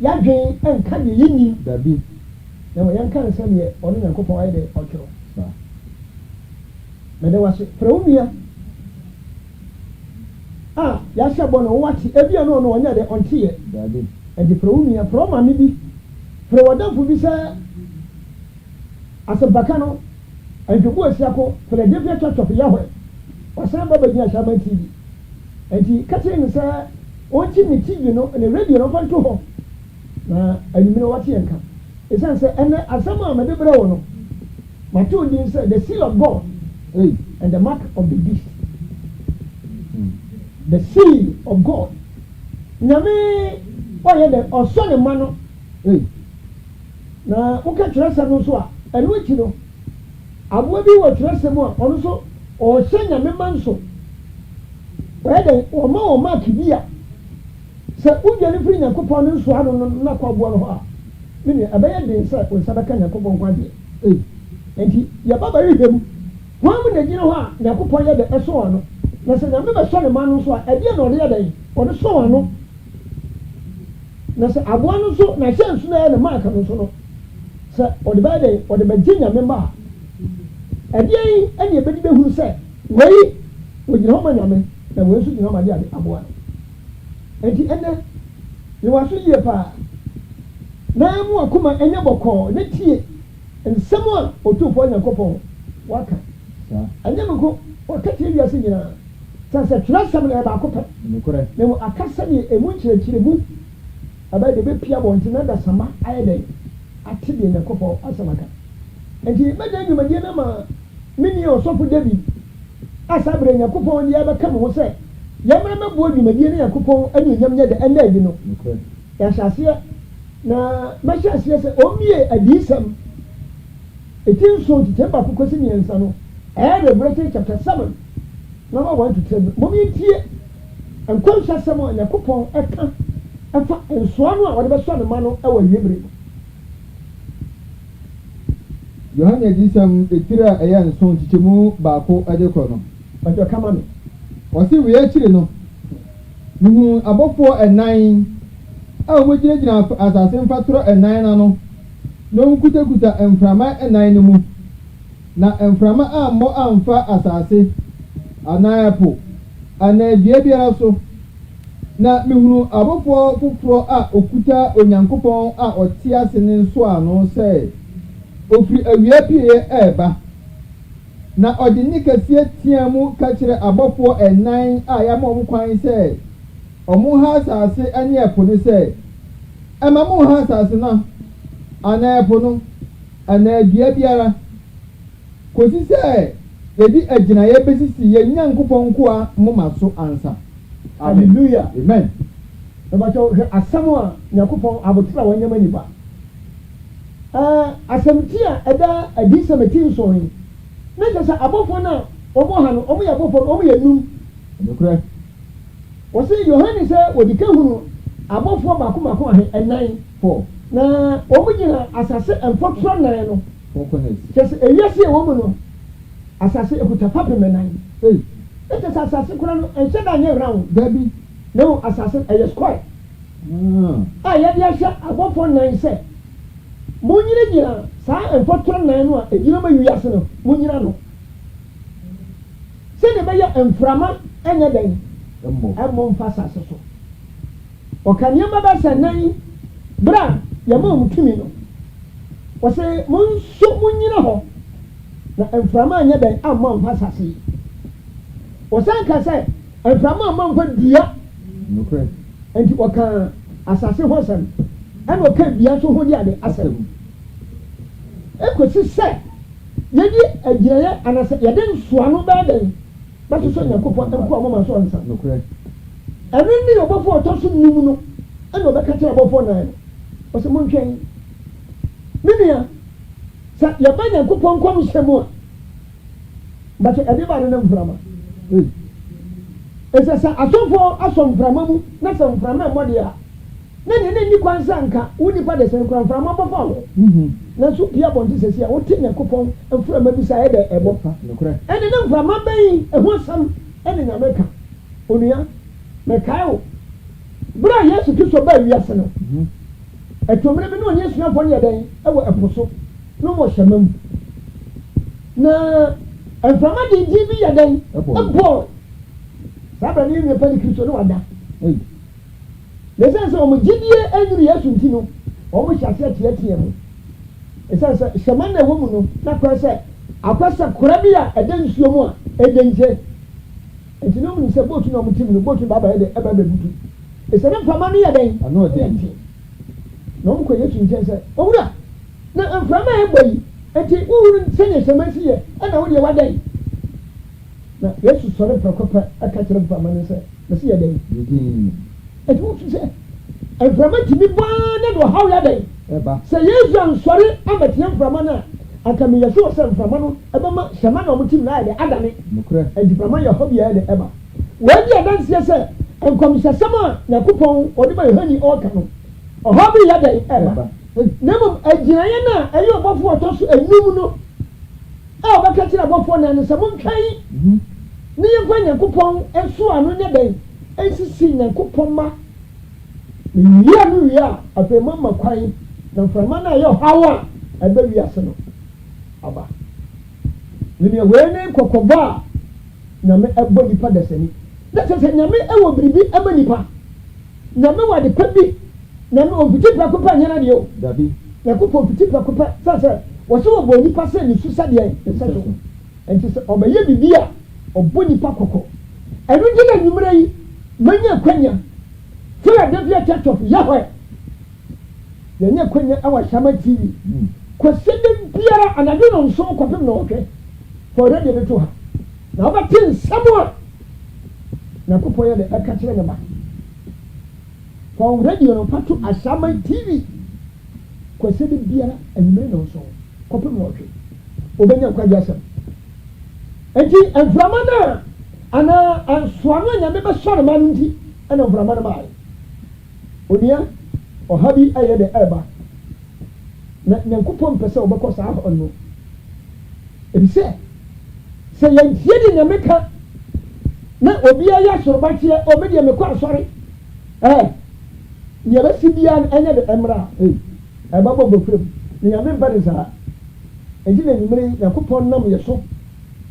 yadwen enka de yini dabi na wo yanka nsa ne ono Nyankopɔn ayi de ɔtwero mede wase frɛwumia ya hyɛ bɔ no wate ebia no no ɔnya de ɔnteɛ dabi ɛde frɛwumia frɛwma me bi frɛwɔdafo bi sɛ asɛmpaka no ɛntwɛbu asiako Philadelphia Church of Yahweh ɔsan ba bagina Shaman TV ɛnti kakyɛ ne sɛ ɔnkyi ne TV no ne radio no fa nto hɔ na anwumire wate yɛnka ɛsiane sɛ ɛnɛ asɛm a mede brɛ wo no matoo din sɛ the seal of God and the mark of the beast. The seal of God. Nyame oyɛ de ɔsɔ ne ma no. Na woka kyerɛsɛm no so a ɛno akyi no aboa bi wɔ kyerɛsɛm a ɔno so ɔhyɛ nyame ma nso ɔyɛ de ɔma wɔ mark bi a sɛ wodwane firi Nyankopɔn no nsoa no na kɔ aboa no hɔ a mene ɛbɛyɛ den sɛ wo nsa bɛka Nyankopɔn kwadeɛ enti yɛba bɛrehwɛ mu wɔn mu na gyina hɔ a Nyankopɔn yɛ de ɛsɔ ano na sɛ nyame bɛsɔ ne ma no nso a ɛdeɛ na ɔde yɛ den ɔde sɔ ano na sɛ aboa no nso na hyɛ nso na yɛ ne mark no nso no sɛ ɔde bɛyɛ den ɔde bɛgye nyame ma a ɛdeɛ yi ɛne ɛbɛdi bɛhunu sɛ wei wɔgyina hɔ ma nyame na wei nso gyina hɔ ma de aboa no enti ɛnɛ yɛwɔ so yie paa na mu akoma ɛnyɛ bɔkɔɔ ne tie nsɛm a ɔtumfoɔ Nyankopɔn waka ɛnyɛ me ko ɔkɛkyerɛ wiase nyinaa sɛ twerɛsɛm no ɛbaako pɛ na mu aka sɛdeɛ ɛmu nkyerɛkyerɛ mu ɛbɛyɛ de bɛpia bɔnten na dasama ayɛ dɛn ate deɛ Nyankopɔn asɛm aka enti mɛda nnwumadie no ma mene ɔsɔfo David asa berɛ Nyankopɔn de yɛbɛka me ho sɛ yɛmmra mɛboa nnwumadie no Nyankopɔn anuonyam nyɛ de ɛnna adi no yɛahyɛ aseɛ na mɛhyɛ aseɛ sɛ ɔmmie adiisɛm ɛti nso titɛ baako kɔsi mmiɛnsa no ɛyɛ Revelation chapter 7 number 1 to 10 mom yɛntie nkɔnhyɛsɛm a Nyankopɔn ɛka ɛfa nsoa no a wɔde bɛsɔ ne ma no ɛwɔ wiebere Yohane adisɛm etiri a ɛyɛ nso kyikyɛmu baako ɛde kɔ no ɔtɔ kama me ɔsi wei akyiri no nuhu abɔfoɔ ɛnan a wɔgyinagyina asase mfatoro ɛnan na no na wɔkutakuta mframa ɛnan no mu na mframa ammɔ amfa asase anaa ɛpo anaa dua biara so na mehunu abɔfoɔ foforɔ a okuta Onyankopɔn a ɔte ase ne nso ano sɛ ofiri awia pie ɛɛba na ɔde ne kɛseɛ tea mu ka kyerɛ abɔfoɔ ɛnan a yɛama ɔmo kwan sɛ ɔmo ha asase ɛne ɛpo no sɛ ɛma mo ha asase no anaa ɛpo no anaa dua biara kɔsi sɛ yɛde agyinaeɛ bɛsisi yɛn Nyankopɔn nkoa moma so ansa. Hallelujah. Amen. Ɛbɛkyɛ asɛm a Nyankopɔn abotire a wɔnyɛma nipa asɛmti a ɛda adisɛm eti nson yi na kyerɛ sɛ abɔfoɔ no a ɔmo ha no ɔmo yɛ abɔfoɔ ɔmo yɛ num wɔsɛ Yohane sɛ wɔde ka hunu abɔfoɔ baako ahe ɛnan na ɔmo gyina asase mfɔtɔrɔ nan no kyerɛ sɛ ewiase a wɔn mu no asase ekuta papem nan ɛkyɛ sɛ asase kora no ɛnhyɛ da nyɛ round dabi na asase ɛyɛ square a yɛde ahyɛ abɔfoɔ nan sɛ munyina saa mfɔtɔrɔ nan no a egyina ma wiase no munyina no sɛ ne bɛyɛ mframa ɛnyɛ dɛn ɛmmɔ mfa asase so ɔka nneɛma bɛsɛ nan bra yɛma mu tumi no wɔsɛ monso munyina hɔ na mframa anyɛ dɛn amma mfa asase yi wɔsan ka sɛ mframa amma mfa dua enti wɔka asase ho sɛm ɛna ɔka dua so ho de ade asɛm ekosi sɛ yɛde agyinaeɛ anasɛ yɛde nsoa no bɛɛ dɛn bɛsoso Nyankopɔn nkɔ ɔmo ma so ansa ɛno ne ɔbɔfoɔ ɔtɔ so num no ɛna ɔbɛka kyerɛ ɔbɔfoɔ nan no ɔsɛ montwɛn me nua sɛ yɛba Nyankopɔn nkɔm hyɛ mu a bɛkyɛ ɛde ba no ne mframa ɛsɛ sɛ asɔfoɔ asɔ mframa mu na sɛ mframa mmɔ deɛ a na ne ni kwan sɛ nka wo nipa de sɛ nkora mframa bɔfa wo nanso pia bɔnte sɛsi a wote Nyankopɔn mframa bi sa ɛdɛ ɛbɔ ɛne ne mframa bɛyi ɛho asɛm ɛne Nyame ka onua mekae wo bere a Yesu Kristo baa wiase no ɛtɔmire bi no onye suafo ne yɛdɛn ɛwɔ ɛpo so no mo hyɛma mu na mframa de di bi yɛdɛn ɛbɔ saa bɛ ne nipa ne kristo ne wada lesan sɛ ɔmo gyidie ɛnuru yɛsu nti no ɔmo hyɛ ase atiatia mu esan sɛ hyɛma na ɛwɔ mu no na kora sɛ akwasa kora bi a ɛda nsuo mu a ɛda nkyɛ nti na ɔmo nim sɛ bootu na ɔmo tim no bootu baaba yɛ de ɛbɛ bɛbutu esane mframa no yɛdɛn ano ɔden na ɔmo kɔ yesu nkyɛn sɛ owura na mframa yɛ bɔ yi eti wuhuru sɛnyɛ hyɛma si yɛ ɛna wo deɛ wadan na yesu sɔre prɛko pɛ ɛka kyerɛ mframa no sɛ na si yɛdɛn eti wotu sɛ mframa tumi baa na do ɔhaw yɛdɛn sɛ yesu ansɔre abɛtena mframa no a anka meyɛ so sɛ mframa no ɛbɛma hyɛma na ɔmo tim na ayɛ de adane eti mframa yɛ hɔ bi ayɛ de ɛba wɔadi adanseɛ sɛ nkɔmhyɛsɛm a Nyankopɔn ɔde ma Yohane ɔɔka no ɔhɔ bi yɛdɛn ɛba na mmom agyinaeɛ no a ɛyɛ ɔbɔfoɔ ɔtɔ so anum no a ɔbɛka kyerɛ abɔfoɔ no no sɛ montwan ne yɛmfa Nyankopɔn ɛso ano nyɛ dɛn ɛnsisi Nyankopɔn ma wia no wie a afei mama kwan na mframa no a ɛyɛ ɔhaw a ɛbɛ wiase no aba neneɛ wei ne nkɔkɔbɔ a Nyame ɛbɔ nipa dasani na sɛ sɛ Nyame ɛwɔ biribi ɛma nipa Nyame wɔ ade pa bi na no ofiti prako pa nyana de o dabi na ko ofiti prako pa sɛ wo so wo nipa sɛ ni susa de ai sɛ so enti sɛ obɛyɛ bibi a ɔbɔ nipa kokɔ ɛno de na nwumre yi manya kwanya Philadelphia Church of Yahweh yɛnyɛ kwanya awa Shama TV kwasɛde biara anadwo no nso kɔpem na ɔhwɛ for radio de to ha na ɔbɛte nsɛm a na kopɔ yɛ de ɛka kyerɛ ne ba for radio no pato Shama TV kwasɛde biara anwumre no nso kɔpem na ɔhwɛ obɛnya kwagya asɛm enti mframa na ana ansoano nya me bɛsɔre ma no nti ɛna mframa no bae onia ɔha bi ayɛ de ɛba na Nyankopɔn pɛ sɛ ɔbɛkɔ saa hɔ no ebisɛ sɛ yɛntie de nya meka na obi ayɛ asorobakyeɛ ɔbɛde mekɔ asɔre nea bɛsi biara ɛnyɛ de ɛmmra ɛbɛbɔ bɔfrɛm ne nyame mpa de saa enti na nwumere Nyankopɔn nam yɛ so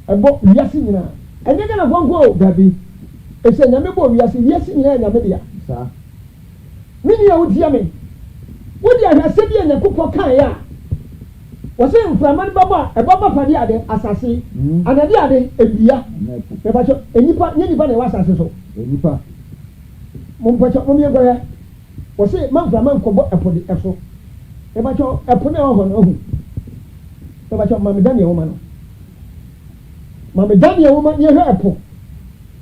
ɛbɔ wiase nyinaa ɛnyɛ gana fɔnkɔ o dabi ɛsɛ nyame bɔ wiase nyinaa nyame dea saa mini ya wotia me wodi ahwase bi Nyankopɔn kan ya wɔsɛ mframa no bɛbɔ a ɛbɛbɔ fade ade asase anade ade ebia ɛbɛkyɛ enipa nye nipa na ɛwɔ asase so enipa mompɔkyɛ momiɛnkɔ yɛ wɔsɛ mamframa nkɔbɔ ɛpo de ɛso ɛbɛkyɛ ɛpo na ɛwɔ hɔ no ahu ɛbɛkyɛ mamedane ɛwoma no mamedane ɛwoma ne ɛhwɛ ɛpo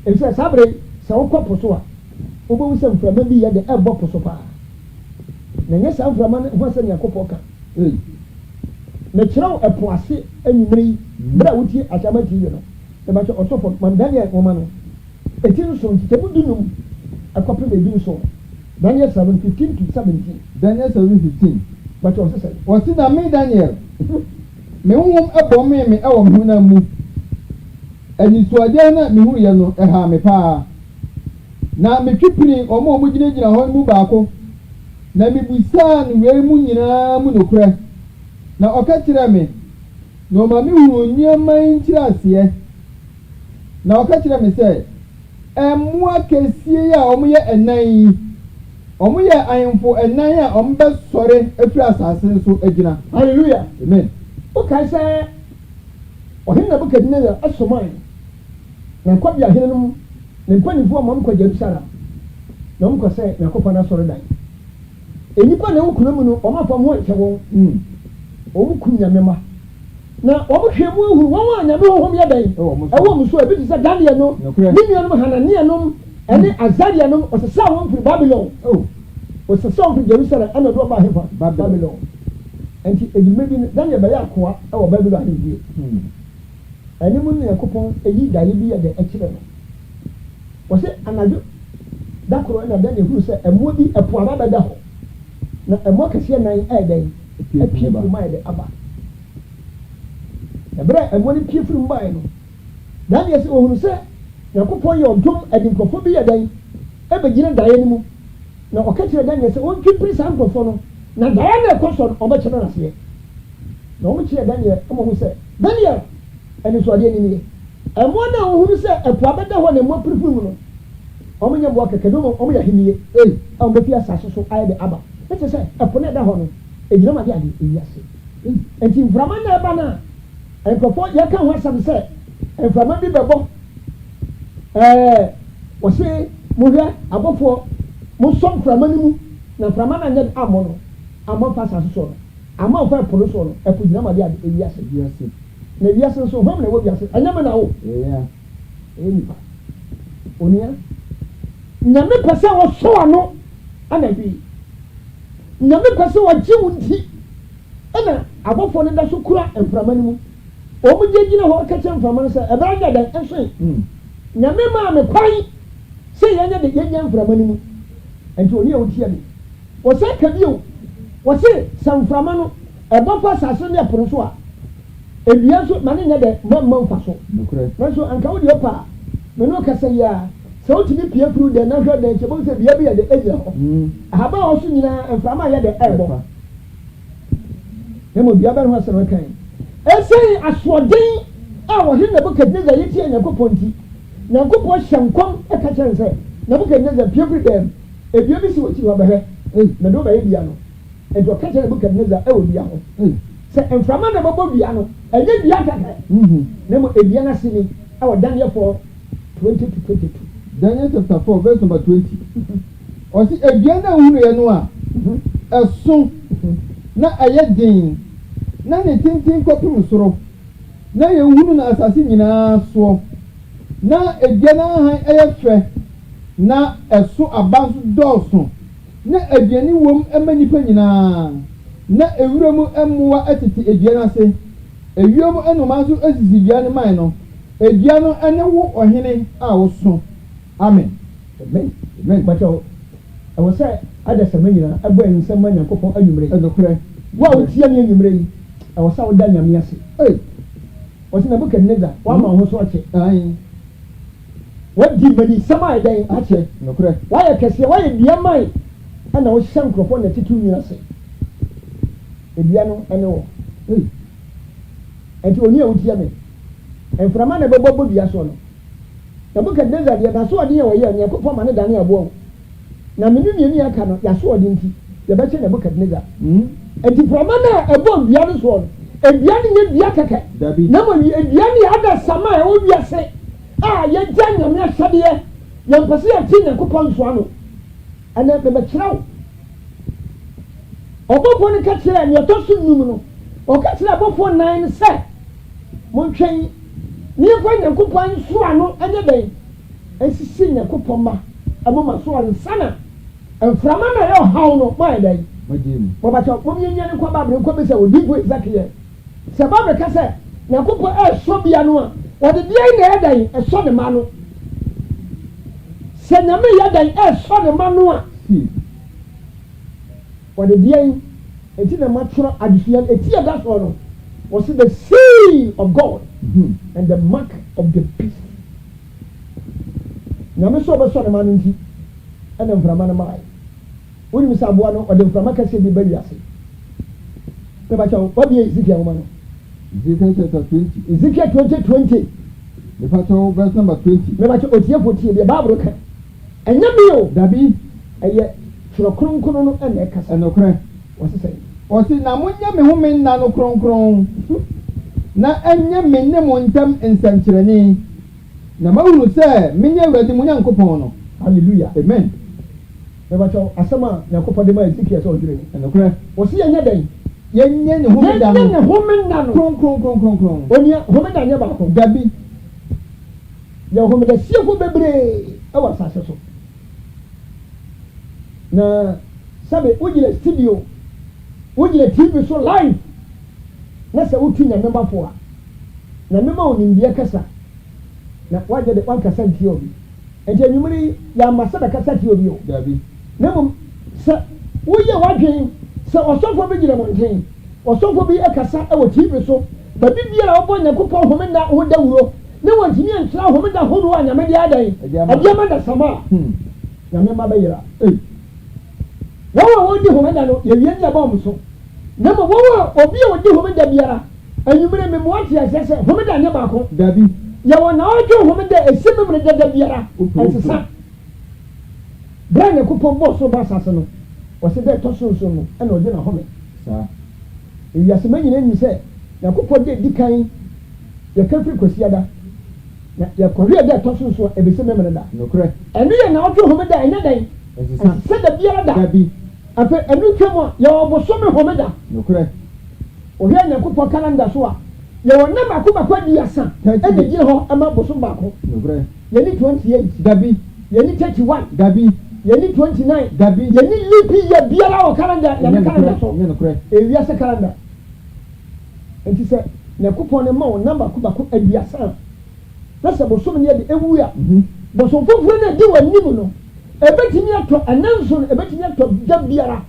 ɛsɛ saa bere sɛ wokɔ po so a wobɛwu sɛ mframa bi yɛ de ɛbɔ po so paa na nyɛ saa mframa no ho sɛ Nyankopɔn ka na kyerɛw ɛpo ase anwumere yi bere a wotie Ashama TV no ɛbɛkyɛ ɔsɔfo mamedane ɛwoma no ɛti nso nkyekyɛmu dunum ɛkɔpem ebi nso Daniel 7:15 to 17 Daniel 7:15 bɛkyɛ ɔsɛ sɛ wɔsi na me Daniel me honhom ɛbɔ me ɛwɔ me honam mu anisuadeɛ na me hu yɛ no ɛha me paa na metwi pini ɔmo a ɔmo gyinagyina hɔ no mu baako na mebusaa no wei mu nyinaa mu nokorɛ na ɔka kyerɛ me na ɔma me hunu nneɛma nkyerɛ aseɛ na ɔka kyerɛ me sɛ ɛmmoa kɛseɛ a ɔmo yɛ ɛnan yi ɔmo yɛ ahemfo ɛnan a ɔmo bɛsɔre afiri asase so agyina hallelujah amen wokae sɛ ɔhene Nebukadnezar ɛsomae na nkɔbi ahene no ne mpanimfoɔ ma ɔmkɔ Jerusalem na ɔmkɔ sɛ Nyankopɔn asɔre dan enipa na wokuna mu no ɔmafa ho nkyɛ wɔn ɔmo kum nyame ma na ɔmo hwɛ mu ehuru wɔn a nyame honhom yɛ dan ɛwɔ mu so ebi te sɛ Daniel no ne nuanom Hanania nom ɛne Azaria nom ɔsesa wɔn firi Babylon ɔsesa wɔn firi Jerusalem ɛna ɔde ɔba ahefa Babylon enti edwuma bi Daniel bɛyɛ akoa ɛwɔ Babylon ahemfie ɛne mu Nyankopɔn eyi daeɛ bi yɛ de ɛkyerɛ no wɔsɛ anadwo dakoro ɛna Daniel huru sɛ ɛmoa bi ɛpo aba bɛda hɔ na ɛmoa kɛseɛ nan ɛyɛ dɛn apie firi mu ayɛ de aba ɛberɛ ɛmoa no pie firi mu ayɛ no Daniel sɛ ohunu sɛ Nyankopɔn yɛ ɔdom ɛde nkurɔfoɔ bi yɛ dɛn ɛbɛgyina daeɛ no mu na ɔka kyerɛ Daniel sɛ ɔntwipiri saa nkurɔfoɔ no na Diana koso obechena na se na omo kire Daniel omo hu se Daniel eni so ade ni emo na hu se epo abeda ho na mo pirifiri mu no omo nya bo keke do omo ya hiniye omo be pia saso so aye de aba ete se epo na da ho no ejira ma de ade ewiase enti mframa na eba na enkofo ya kan ho asam se mframa bi bebo wo se mo hwe abofo mo som mframa ni mu na mframa na nya amo no amo fa saso so ama ofa polo so no epo jira ma de ade ewiase na ewiase so hom na wo biase anyama na wo nipa onia nyame pese wo so ano ana bi nyame pese wo ji wunti ana abofo ne da so kura mframa ni mu o mu je gina ho ka che mframa no se e bra ga dan enso nyame ma me kwan se yenya de yenya mframa ni mu enti oni e wotia ni wo se ka bio wo se samframa no e bofo saso ne poro so a ebia so mane nya de mamma mfa so na so anka wo de opa me no ka se ya se o timi pie furu de na hwe de chebo se bia bia de egira ho ahaba o so nyina mframa ya de ebo nemo bia ba no asere kan esei asoden a wo hin na Nebukadnezar yiti Nyankopɔn ti Nyankopɔn hyankom e ka kyerɛ sɛ Nebukadnezar pie furu de ebia bi si wo ti wa behwe na do ba ye bia no e do ka kyerɛ Nebukadnezar e wo bia ho se mframa na babo bia no enye bia kaka nemo ebia na sini e wo Daniel 4:20-22 Daniel chapter 4 verse number 20 osi ebia na hunu ye no a eso na ayedin na ne tintin kopim soro na ye hunu na asase nyina so na ebia na han eyefe na eso abanso dɔɔso na aduane wom emanipa nyina na ewuremu emmoa atete edua na se ewiem enoma so asisi dua ne man no edua no ene wo ɔhene a wo so amen bacho I was say ada samanyina abo ensem Nyankopɔn anwumre edokre wa wotia ne anwumre yi I was say woda nyame ase was na Nebukadnezar wa ma ho so ache wadi mani sama dan ache nokre wa ya kese wa ya bia mai ana wo hyɛ nkrofo na titu nyina se ebia no ene wo enti oni a wotia me enframa na bebo bia so no Nebukadnezar ya da so ade ya wo ya Nyankopɔn ma ne dane abo na menu mienu aka no ya so ode nti ya be che Nebukadnezar enti frama na ebo bia no so no ebia ne nye bia kaka na mo ebia ne ada sama e wo bia se ya gya nyame ahade ya mpese ya ti Nyankopɔn so ano ana be kyerɛw obofo ne ka kyerɛ ne to so num no o ka kyerɛ obofo 9 sɛ montwen ni ko Nyankopɔn so ano anya den asisi Nyankopɔn ma amoma so ansana mframa na yo haw no ma den magem bo ba cho mo nyanya ne kwa babre ko be sɛ odifo Ezekiel sɛ babre ka sɛ Nyankopɔn so bia no a wode bia ina ya den so ne ma no sɛ nyame ya den so ne ma no a wode bia enti na matro adisuan eti ya da so no was the seal of God and the mark of the beast. Nyame so be so ne ma no nti ena mframa na mai woni misaboa no ode mframa ka se bi ba wiase ne ba cha obi Ezekiel ma no Ezekiel chapter 20 Ezekiel 20:20 the part verse number 20 ne ba cha otie fotie bi Bible ka enya bi o dabi eye tro kronkron no ena kasa enokre wose say osi na munya me home nna no kronkron na enya me ne mo ntam nsankyereni na mawuru sɛ menya awurade mu Nyankopɔn no hallelujah amen ne ba cha asama Nyankopɔn de ma Ezekiel so odwere enokre wose yenya den yenye ne home da ne home nna no kronkron onia home da nya ba ko dabi ya home da siefo bebre awa sase so na sabe ujile studio ujile TV so live na se utu nya member for na mema onimbia kasa na waje de wan kasa nti obi enti anyumri ya masada kasa ti obi o dabi nemo se uye wadwen se osofo be gire monten osofo bi akasa e wo TV so ba bibia obo Nyankopɔn homenda ho dawuro ne wantimi antra homenda hono anyame de adan adiama da sama nyame ma bayira wawa wɔdi homeda no yɛwie nya bɔ mo so na mo wɔwɔ obi a wɔdi homeda biara anyumere me mo ate asɛ sɛ homeda nya baako dabi yɛwɔ na ɔdwe homeda esi memre dada biara ɛnsesa bra ne kopɔn bɔ so ba asase no wɔsɛ dɛ ɛtɔ so nso no ɛna ɔde na home saa ewiase ma nyina nyi sɛ yakopɔ de di kan yɛka firi kwasiada na yɛkɔhwɛ dɛ ɛtɔ so nso ɛbɛsɛ memre da nokorɛ ɛno yɛ na ɔdwe homeda ɛnyɛ dan ɛsɛ da biara da dabi afɛ ɛnu twam a yɛwɔ bosome homeda nokorɛ ohwɛ nyakopɔ kalanda so a yɛwɔ nam akobako aduasa ɛna gyina hɔ ama bosom baako nokorɛ yɛne 28 dabi yɛne 31 dabi yɛne 29 dabi yɛne lipi yɛ biara wɔ kalanda yɛne kalanda so nokorɛ ewiase kalanda nti sɛ nyakopɔn ne ma wo nam akobako aduasa na sɛ bosom ne yɛde ewu a bosom foforɔ no adi wɔ anim no ebetumi atɔ ɛnanso no ebetumi atɔ da biara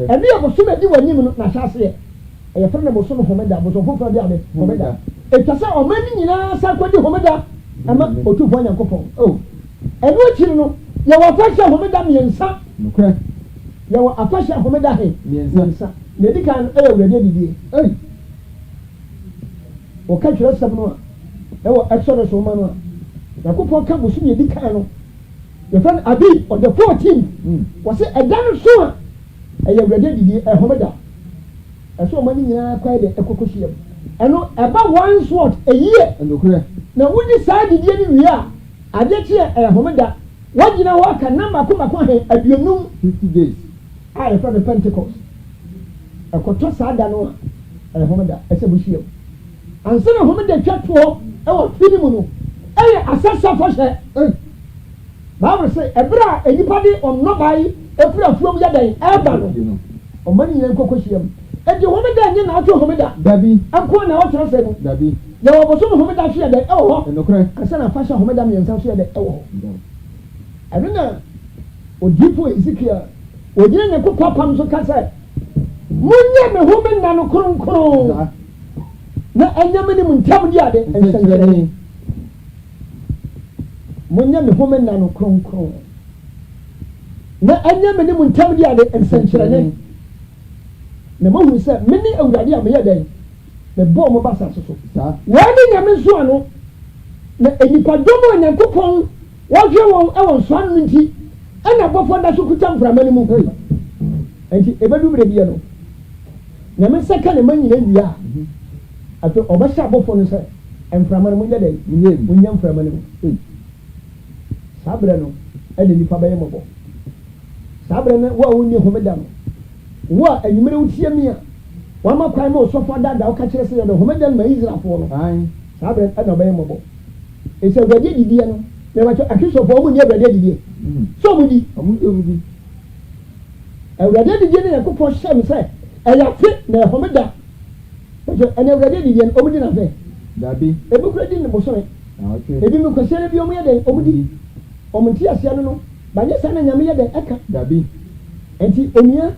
ɛbi yɛ bosom adi wɔ anim no na ahyɛ aseɛ ɛyɛ fɛn na bosom homeda bosom foforɔ de ade homeda etwa sɛ ɔman ne nyinaa sa kɔdi homeda ama otufo nyankopɔn ɛno akyiri no yɛwɔ afahyɛ homeda mmiɛnsa nokorɛ yɛwɔ afahyɛ homeda he mmiɛnsa na edi kan ɛyɛ awurade adidie wɔka twerɛ sɛm no a ɛwɔ exodus nwoma no a nyankopɔn ka bosom yɛ di kan no yɛfrɛ no abi on the 14th wɔsɛ ɛda no so a ɛyɛ awurade adidie homeda ɛso ɔma ne nyinaa kwae de ɛkɔkɔ hyia mu ɛno ɛba one sword ɛyie na wodi saa didie no wie a adeɛ kyeɛ ɛyɛ homeda wagyina hɔ aka nam baako ahe 50 days a yɛfrɛ no pentecost ɛkɔtɔ saa da no a ɛyɛ homeda ɛsɛ mo hyia mu ansa na homeda twa toɔ ɛwɔ fini mu no ɛyɛ asasa fɔhyɛ baabolo sɛ ɛberɛ a nnipa de ɔnnɔbae ɛfiri afuom yɛdɛn ɛɛba no ɔma ne nyinaa nkɔkɔ hyia mu ɛdi homeda nye na atwo homeda dabi ɛnko na ɔtwerɛ sɛ no dabi yɛwɔ bosom homeda so yɛ dɛ ɛwɔ hɔ nokorɛ kasa na afahyɛ homeda mmiɛnsa so yɛ dɛ ɛwɔ hɔ ɛno na odiifo ezekiel ogyina ne kokɔ apam so ka sɛ monyɛ me homeda no kronkron na ɛnyɛ me ne mu ntam di ade nsɛnkyerɛnne monyɛ me homeda no kronkron na ɛnyɛ me ne mu ntam di ade nsɛnkyerɛnne na mahunu sɛ mene awurade a meyɛ dɛn mebɔɔ mo ba asase so wɔne nyame nso ano na enipadɔm a nyankopɔn wɔhwɛ wɔn ɛwɔ nsoa no nti ɛna bɔfoɔ da so kuta mframa no mu nti ɛbɛdu berɛ bia no nyame sɛ ka ne ma nyina wie a afei ɔbɛhyɛ abɔfoɔ no sɛ mframa no monyɛ dɛn monyɛ mframa no mu saa berɛ no ɛna nipa bɛyɛ mmɔbɔ saa berɛ no wo a wonni homeda no wo a enyimire wotie mi a wama kwan ma osɔfo dada woka kyerɛ sɛ yɛde homeda no ma israelfoɔ no saa berɛ ɛna ɔbɛyɛ mmɔbɔ ɛsɛ awurade didie no mɛbɛkyɛ akristofoɔ ɔmo nni awurade didie sɛ ɔmo di awurade didie no yɛkopɔn hyɛ me sɛ ɛyɛ afe na ɛyɛ homeda ɛne awurade didie no ɔmo di n'afɛ ebi kura di ne bosome ebi mi kwasiɛ no bi ɔmo yɛ dɛn ɔmo di ɔmo nti aseɛ no no banyɛ saa na nyame yɛ dɛn ɛka nti onua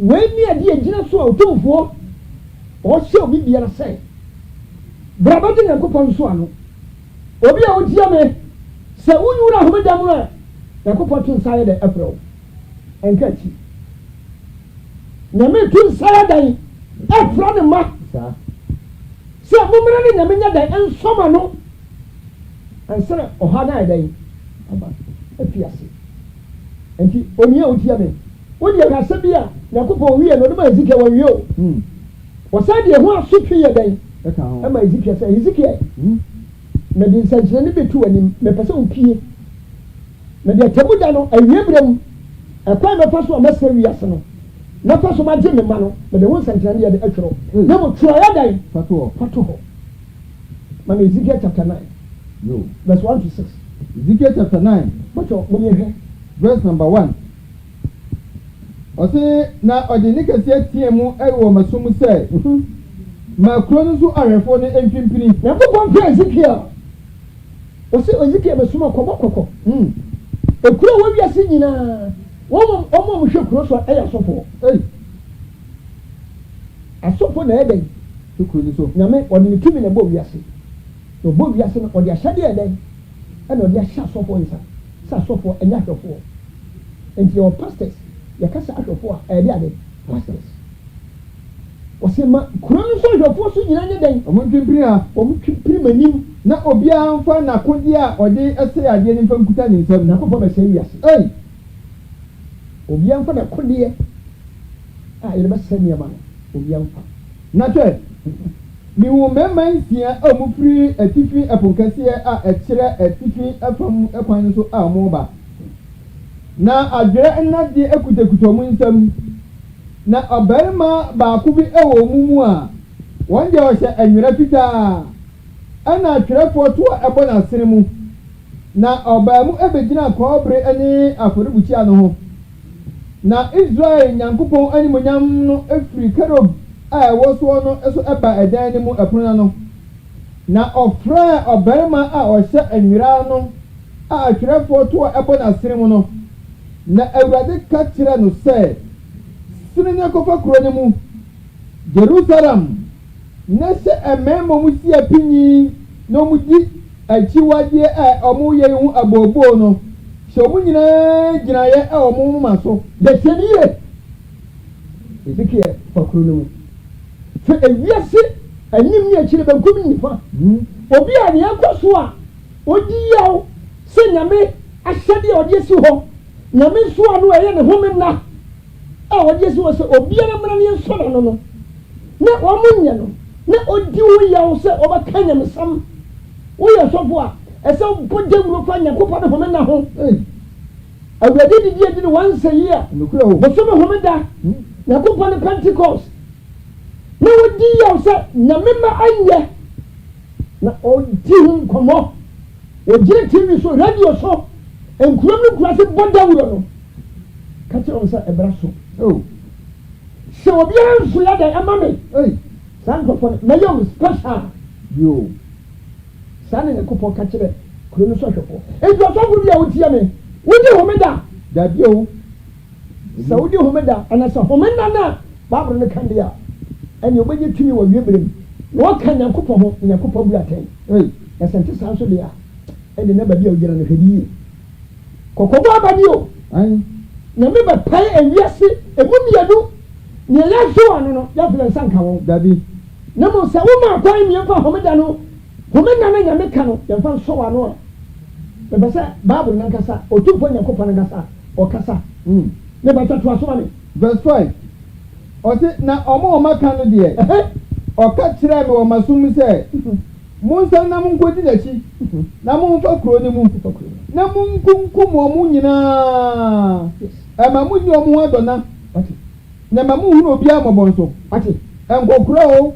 wei ni adi agyina so a otumfoɔ ɔhyɛ obi biara sɛ brabɛgye nyankopɔn so ano obi a wotia me sɛ wonwura homeda mu a nyankopɔn to nsa yɛ dɛ ɛfrɛ wo ɛnka akyi nyame to nsa yɛ dɛn ɛfrɛ ne ma sɛ mommra ne nyame nyɛ dɛn ɛnsɔma no ɛnsɛ na ɔha no ayɛ dɛn aba afi ase nti onua a wotia me wodi akasɛ bi a nyankopɔn wie no ɔde ma ezekiel wɔwie o wɔsan deɛ ho asotwe yɛ dɛn ɛma ezekiel sɛ ezekiel na de nsɛnkyerɛnne bi tu anim mepɛ sɛ wopie na deɛ tɛmu da no awie berɛ mu ɛkwan mɛfa so a mɛsɛ wiase no mɛfa so magye me ma no mede ho nsɛnkyerɛnne yɛde atwerɛ na mo twerɛeɛ dɛn fato hɔ ma no ezekiel chapter 9 verse 1 to 6 Ezekiel chapter 9 mɔtɔ monyɛhwɛ verse number 1 ɔse na ɔde ne kɛseɛ teɛ mu ɛwɔ masom sɛ ma kuro no so ahwɛfoɔ no mpimpini nyankopɔn pɛ ezekiel ɔse ezekiel bɛsom kɔbɔ ekuro wɔ wiase nyinaa wɔn mo hwɛ kuro so ɛyɛ asɔfoɔ asɔfoɔ na ɛdɛn kuro no so nyame ɔde ne tumi na ɛbɔ wiase na ɔbɔ wiase no ɔde ahyɛdeɛ ɛdɛn ɛna ɔde ahyɛ asɔfoɔ nsa sɛ asɔfoɔ ɛnyɛ ahwɛfoɔ nti yɛwɔ pastors yɛkasa ahwɛfoɔ a ɛyɛ de ade pastors wɔsɛ ma kuro no nso ahwɛfoɔ so nyina nyɛ dɛn ɔmo ntwimpiri a ɔmo twempiri m'anim na obiara mfa n'akodeɛ a ɔde ɛsɛ adeɛ no mfa nkuta ne nsam Nyankopɔn bɛsɛ wiase obiara mfa n'akodeɛ a yɛde bɛsɛ nneɛma no obiara mfa na hwɛ miwu mmarima nsia a ɔmo firi atifi ɛpo kɛseɛ a ɛkyerɛ atifi ɛfam ɛkwan no so a ɔmo ba na adwerɛ nnadeɛ ekutakuta ɔmo nsam na ɔbarima baako bi ɛwɔ ɔmo mu a wɔn deɛ ɔhyɛ anwera fitaa ɛna atwerɛfoɔ to a ɛbɔ n'asene mu na ɔbaa mu ɛbɛgyina kɔɔbere ɛne afɔrebukyia no ho na Israel Nyankopɔn animonyam no efiri kerob a ɛwɔ soɔ no ɛso ɛba ɛdan no mu ɛpono no na ɔfrɛ ɔbarima a ɔhyɛ anwera no a atwerɛfoɔ to a ɛbɔ n'asene mu no na Awurade ka kyerɛ no sɛ sene ne kɔfa kuro no mu Jerusalem na hyɛ mmarima mu si apinyi na ɔmo di akyiwadeɛ a ɔmo yɛ ho abooboo no hyɛ ɔmo nyinaa gyinaeɛ a ɔmo moma so dɛsɛnie Ezekiel fa kuro no mu fɛ ewiase anim ne akyire benkum nifa obi a ne akɔ so a odi yaw sɛ nyame ahyɛdeɛ ɔde asi hɔ nyame nso a no ɛyɛ ne home nna a ɔde asi hɔ sɛ obiara mmara ne nsɔre no na wɔn nyɛ no na odi wo yaw sɛ ɔbɛka nyamesam woyɛ sɔfo a ɛsɛ bɔ dawuro fa Nyankopɔn ne home nna ho Awurade didi adi ne wansa yi a bosome home da Nyankopɔn ne Pentecost na wodi yaw sɛ nyame ma anyɛ na ɔdi ho nkɔmmɔ wɔgyina TV so radio so nkurom no kura sɛ bɔ dawuro no ka kyerɛ wɔn sɛ ɛbra so sɛ obiara nso yɛ dɛn ɛma me saa nkurɔfoɔ no mɛyɛ wo special saa ne Nyankopɔn ka kyerɛ kuro no so ahwɛfoɔ enti ɔsɔfo bi a wotie me wodi homeda dabi o sɛ wodi homeda anasɛ homeda no a Bible no ka deɛ a ɛne wobɛgye tumi wɔ wieberem na wɔka Nyankopɔn ho Nyankopɔn bu atɛn ɛsɛnte saa nso deɛ a ɛde na baabi a wogyina no hwɛdi yie kɔkɔbɔ abadi o nyame bɛpae awiase ɛmu mmienu nea yɛahyew ano no yɛafrɛ nsa nka wɔn dabi na mmom sɛ woma akwan mmiɛmfa homeda no homeda no nyame ka no yɛmfa nsɔ wɔ ano a bɛbɛ sɛ Bible no ankasa ɔtumfoɔ Nyankopɔn no ankasa ɔkasa ne bɛtwa to asoma me verse 5 ɔse na ɔma ka no deɛ ɔka kyerɛ me wɔ masom sɛ monsan na monkɔdi n'akyi na momfa kuro no mu na monkunkum ɔmo nyinaa ɛma monyi ɔmo ho adɔna na ma mohunu obiara mmɔbɔ nso nkɔkora o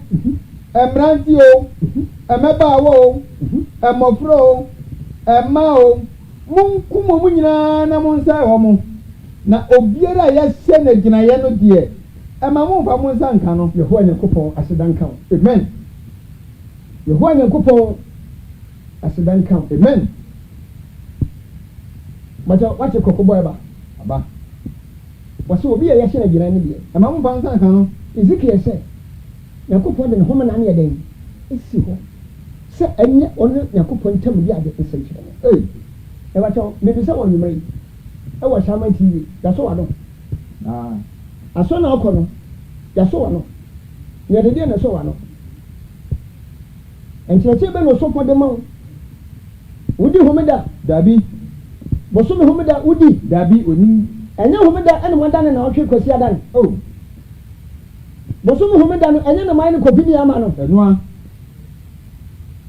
mmeranteɛ o mmabaawa o mmɔfra o mmaa o monkum ɔmo nyinaa na monsae ɔmo na obiara a yɛhyɛ no gyinaeɛ no deɛ ɛma momfa mo nsa nka no Yehowa Nyankopɔn asedanka wo amen Yehowa Nyankopɔn asedanka wo amen mata wache kɔkɔbɔ ɛba aba wɔsɛ obi a yɛhyɛ no gyinaeɛ no deɛ ɛma momfa nsa nka no Ezekiel sɛ Nyankopɔn de ne home na ne yɛ dɛn esi hɔ sɛ ɛnyɛ ɔno Nyankopɔn ntam bi ade nsɛnkyerɛnne ɛbɛkyɛw mebisa wɔ nnwuma yi ɛwɔ Shaman TV yɛasɔ w'ano asɔ na ɔkɔ no yɛasɔ w'ano nea dedeɛ na ɛsɔ w'ano nkyerɛkyerɛ bɛ na ɔsɔfo de ma wo wodi homeda dabi bosome homeda wodi dabi onim ɛnyɛ homeda ɛne wɔdane na ɔtwe kwasi adane bosome homeda no ɛnyɛ na mayɛ no kɔpi ni ama no ɛnoa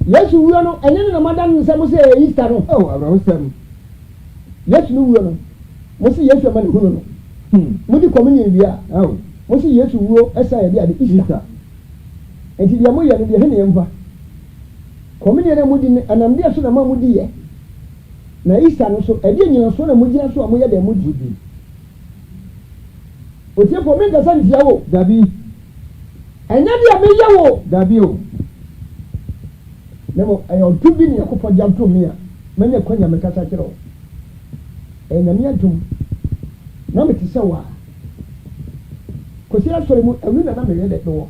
Yesu wuo no ɛnyɛ na madane nsɛm sɛ ɛyɛ Easter no abrahosɛm Yesu no wuo no mo si Yesu ama ne hunu no mudi communion bia mo si Yesu wuo ɛsa yɛ bia de Easter enti deɛ mo yɛ no deɛ he ne yɛmfa communion na mudi anamdeɛ so na ma mudi yɛ na Easter no so ɛdeɛ nyina so na mo gyina so a mo yɛ dɛ mudi otie fo me nkasa ntia wo dabi ɛnyɛ deɛ meyɛ wo dabi o nemo ɛyɛ ɔto bi ne Nyankopɔn gya ntom me a manya kwanya mekasa kyerɛ wo ɛyɛ nyame adom na mete sɛ wa kɔsi asɔre mu ɛwi na meyɛ dɛ wɔ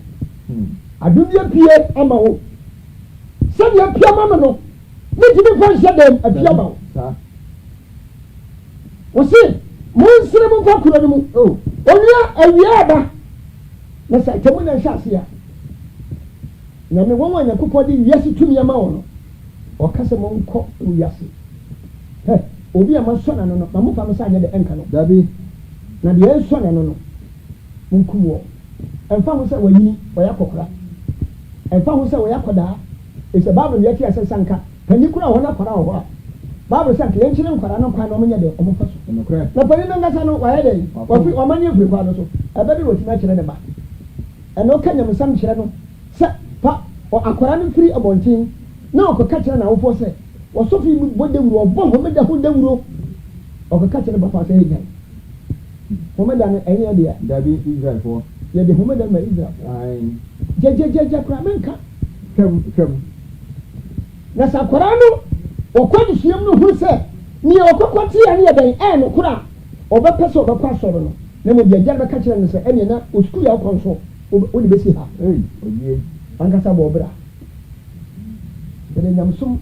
adom bi apue ama wo sɛdeɛ apue ama me no ne tumi fa nhyɛ dɛm apue ama wo wɔse mo sere mu pa kuro no mu onua awia aba na sa temu na hwase ya na me won wanya kopɔ de wiase tumi ama wo no o kase mo nko wiase obi ama so na no ma fa me sa anya de enka no dabi na de enso na no munkum wo emfa ho sɛ wayini oyakokora emfa ho sɛ oyakoda ese bible yɛ tia sɛ sanka pani kura ho na kwara ho a bible sanka yɛn kyerɛ nkwara no kwa no mo nya de ɔmo fa so na pani no ngasa no wayɛ de wafi ɔmanye firi kwa no so ɛbɛde wotuma kyerɛ de ba ɛno ka nyam sam kyerɛ no sɛ pa akwara no firi abɔnten na ɔkɔka kyerɛ na wofo sɛ wɔsofi mu bɔde wuro ɔbɔ homeda ho dawuro ɔkɔka kyerɛ ba fa sɛ yɛ homeda no ɛnyɛ de dabi Israel fo yɛ de homeda ma Israel ai jejejeje kura menka twam na sakwara no ɔkɔ de suam no hu sɛ ni ɔkɔkɔ te ya ne yɛ den no kura ɔbɛpɛ sɛ ɔbɛkɔ asɔre no na mo de agya bɛka kyerɛ no sɛ ɛne na oskul ya ɔkɔ nso wo de bɛsi ha oye ankasa bɔ ɔbra bɛde nyamsom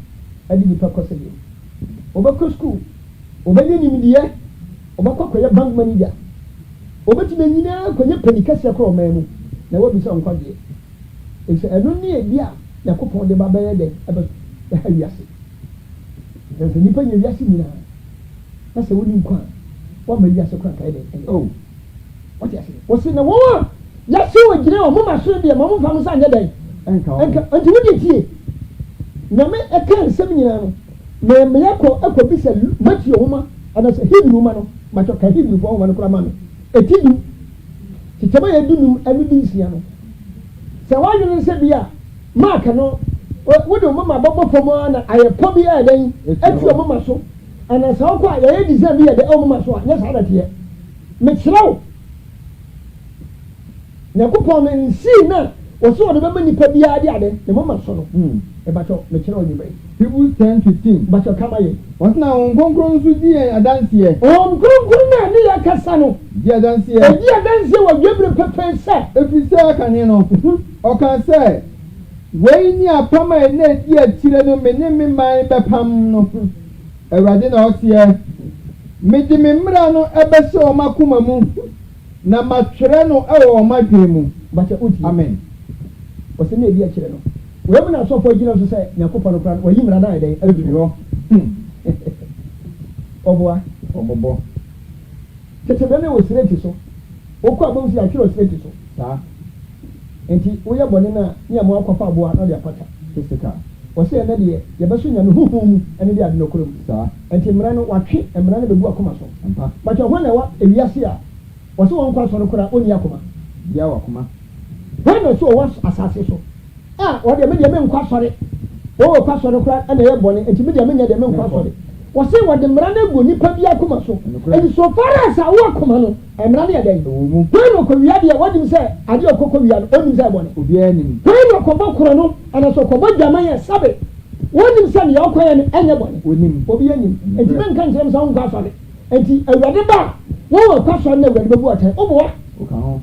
adi nipa kɔ sɛ deɛ ɔbɛkɔ skul ɔbɛnyɛ nimdeɛ ɔbɛkɔ kɔyɛ bank manager ɔbɛtumi nyinaa kɔnyɛ panikɛseɛ korɔ ɔman mu na wɔbisa nkwadeɛ ɛsɛ ɛno ne ɛdi a Yakopɔn de ba bɛyɛ dɛ ɛbɛ wiase ɛsɛ nipa nyɛ wiase nyinaa na sɛ woni nkwa wɔma wiase kora kae dɛ wɔte ase wɔsi na wɔn a yɛse wɔ gyina wɔn ma so deɛ ma mo fa mo sa nyɛ dɛ ɛnka nti wodi tie na me ɛka nsɛm nyinaa no na me yakɔ bi sɛ Matthew homa ana sɛ Hebrew ma no ma ka Hebrew fo homa no kora ma me eti du titama yɛ dunum ɛne bi nsia no sɛ wɔadwene sɛ bia Mark no wode mama bɔbɔ fam na ayɛpɔ bi a ɛdɛn atu mama so ana sɛ wokɔ a yɛyɛ design bi yɛ de mama so a nyɛ saa dateɛ mekyerɛ wo Nyankopɔn no nsii na wɔsɛ wɔde bɛma nipa biara de ade ne mama so no ɛbatɔ mekyerɛ wo nyimɛ Hebrews 10:15 batɔ kama yɛ wɔsena wɔn kronkron nso di yɛn adanseɛ wɔn kronkron na ne yɛ kasa no di adanseɛ wɔ dwebere pɛpɛ sɛ ɛfiri sɛ aka ne no ɔka sɛ wei ni apam a na edi akyire no me ne me man bɛpam no Awurade na ɔseɛ mede me mmara no ɛbɛhyɛ wɔn akoma mu na matwerɛ no ɛwɔ wɔn adwene mu bakyɛ oti amen wɔsɛ ne edi akyire no wɔyɛ mu na asɔfo gyina so sɛ Nyankopɔn no kora wɔyi mmara na ɛdɛn ɛdwiri hɔ ɔboa ɔbɔbɔ tete bɛne wɔ sireti so wokɔ abom si atwerɛ sireti so saa enti woyɛ bɔne no a ne a mo akɔfa aboa na ɔde apata fisika wɔsɛ ɛnɛ deɛ yɛbɛso nya no huhum mu ɛne de ade no koro mu saa enti mmara no watwe mmara no bɛgu akoma so ampa bakyɛ hɔ na ɛwɔ ewiase a wɔsɛ wɔn nkɔ asɔre koraa ɔnni akoma bia wɔ akoma hɔ na so ɔwɔ asase so a wɔde me deɛ menkɔ asɔre wɔwɔ kɔ asɔre koraa ɛna ɛyɛ bɔne enti me deɛ menyɛ deɛ menkɔ asɔre wɔsɛ wɔde mmara no agu nipa bi akoma so enti so far as a wo akoma no mmara no yɛ dɛn hɔ na ɔkɔ wia deɛ wɔdim sɛ adeɛ ɔkɔkɔ wia no ɔnim sɛ bɔne obiara nim hɔ na ɔkɔbɔ korɔ no ɛna so ɔkɔbɔ dwaman yɛ sabe wɔnim sɛ ne yɛwɔkɔyɛ no ɛnyɛ bɔne onim obi anim enti menka nkyerɛ m sɛ wonkɔ asɔre enti Awurade ba wɔwɔ kɔ asɔre no Awurade bɛbu ɔtɛn woboa ɔka ho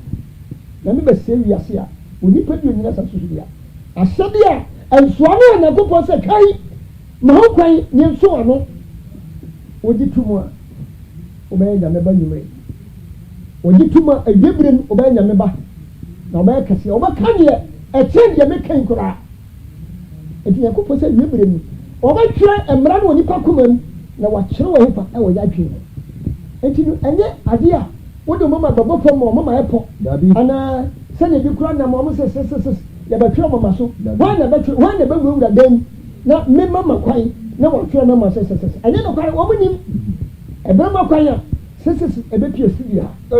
na mebɛsɛ wiase a onipa bi onyina sa susu bia ahyɛde a nsoa no a Nyankopɔn sɛ kae ma ho kwan ne nso ano wogye to mu a wobɛyɛ Nyame ba nwumere wogye to mu a adwabere mu wobɛyɛ Nyame ba na wobɛyɛ kɛseɛ wobɛka deɛ ɛkyɛn deɛ mekan koraa enti Nyankopɔn sɛ adwabere mu wɔbɛtwerɛ mmara no wɔ nipa koma mu na wakyerɛ wɔ hefa ɛwɔ yɛ adwene mu enti no ɛnyɛ adeɛ a wode mama bɛbɔ fam ma mama ɛpɔ anaa sɛdeɛ bi kora nam ɔmo sɛ yɛbɛtwerɛ mama so wɔn na bɛwurawura dan na me mama kwan na wɔtwerɛ mama sɛ ɛnyɛ no kwan wɔn nim ɛbɛrima kwan a ɛbɛpie studio ha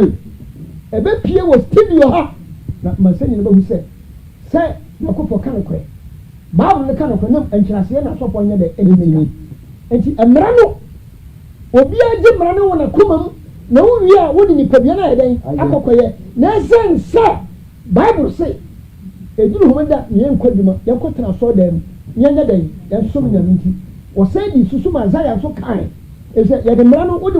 ɛbɛpie wɔ studio ha na masɛ nyina bɛhu sɛ Nyankopɔn ka no korɛ Bible no ka no korɛ na nkyerɛaseɛ na asɔfo nyɛ dɛ ɛnimika enti mmara no obiara gye mmara no wɔ n'akoma mu na wowie a wode nipa bia no ayɛ dɛn akɔkɔyɛ na ɛsɛn sɛ Bible se ɛduru homeda ne yɛnkɔ adwuma yɛnkɔ tena asɔre dan mu yɛnyɛ dɛn yɛnsom Nyame nti wɔsɛ di susu ma Isaiah nso kae ɛsɛ yɛde mmara no wode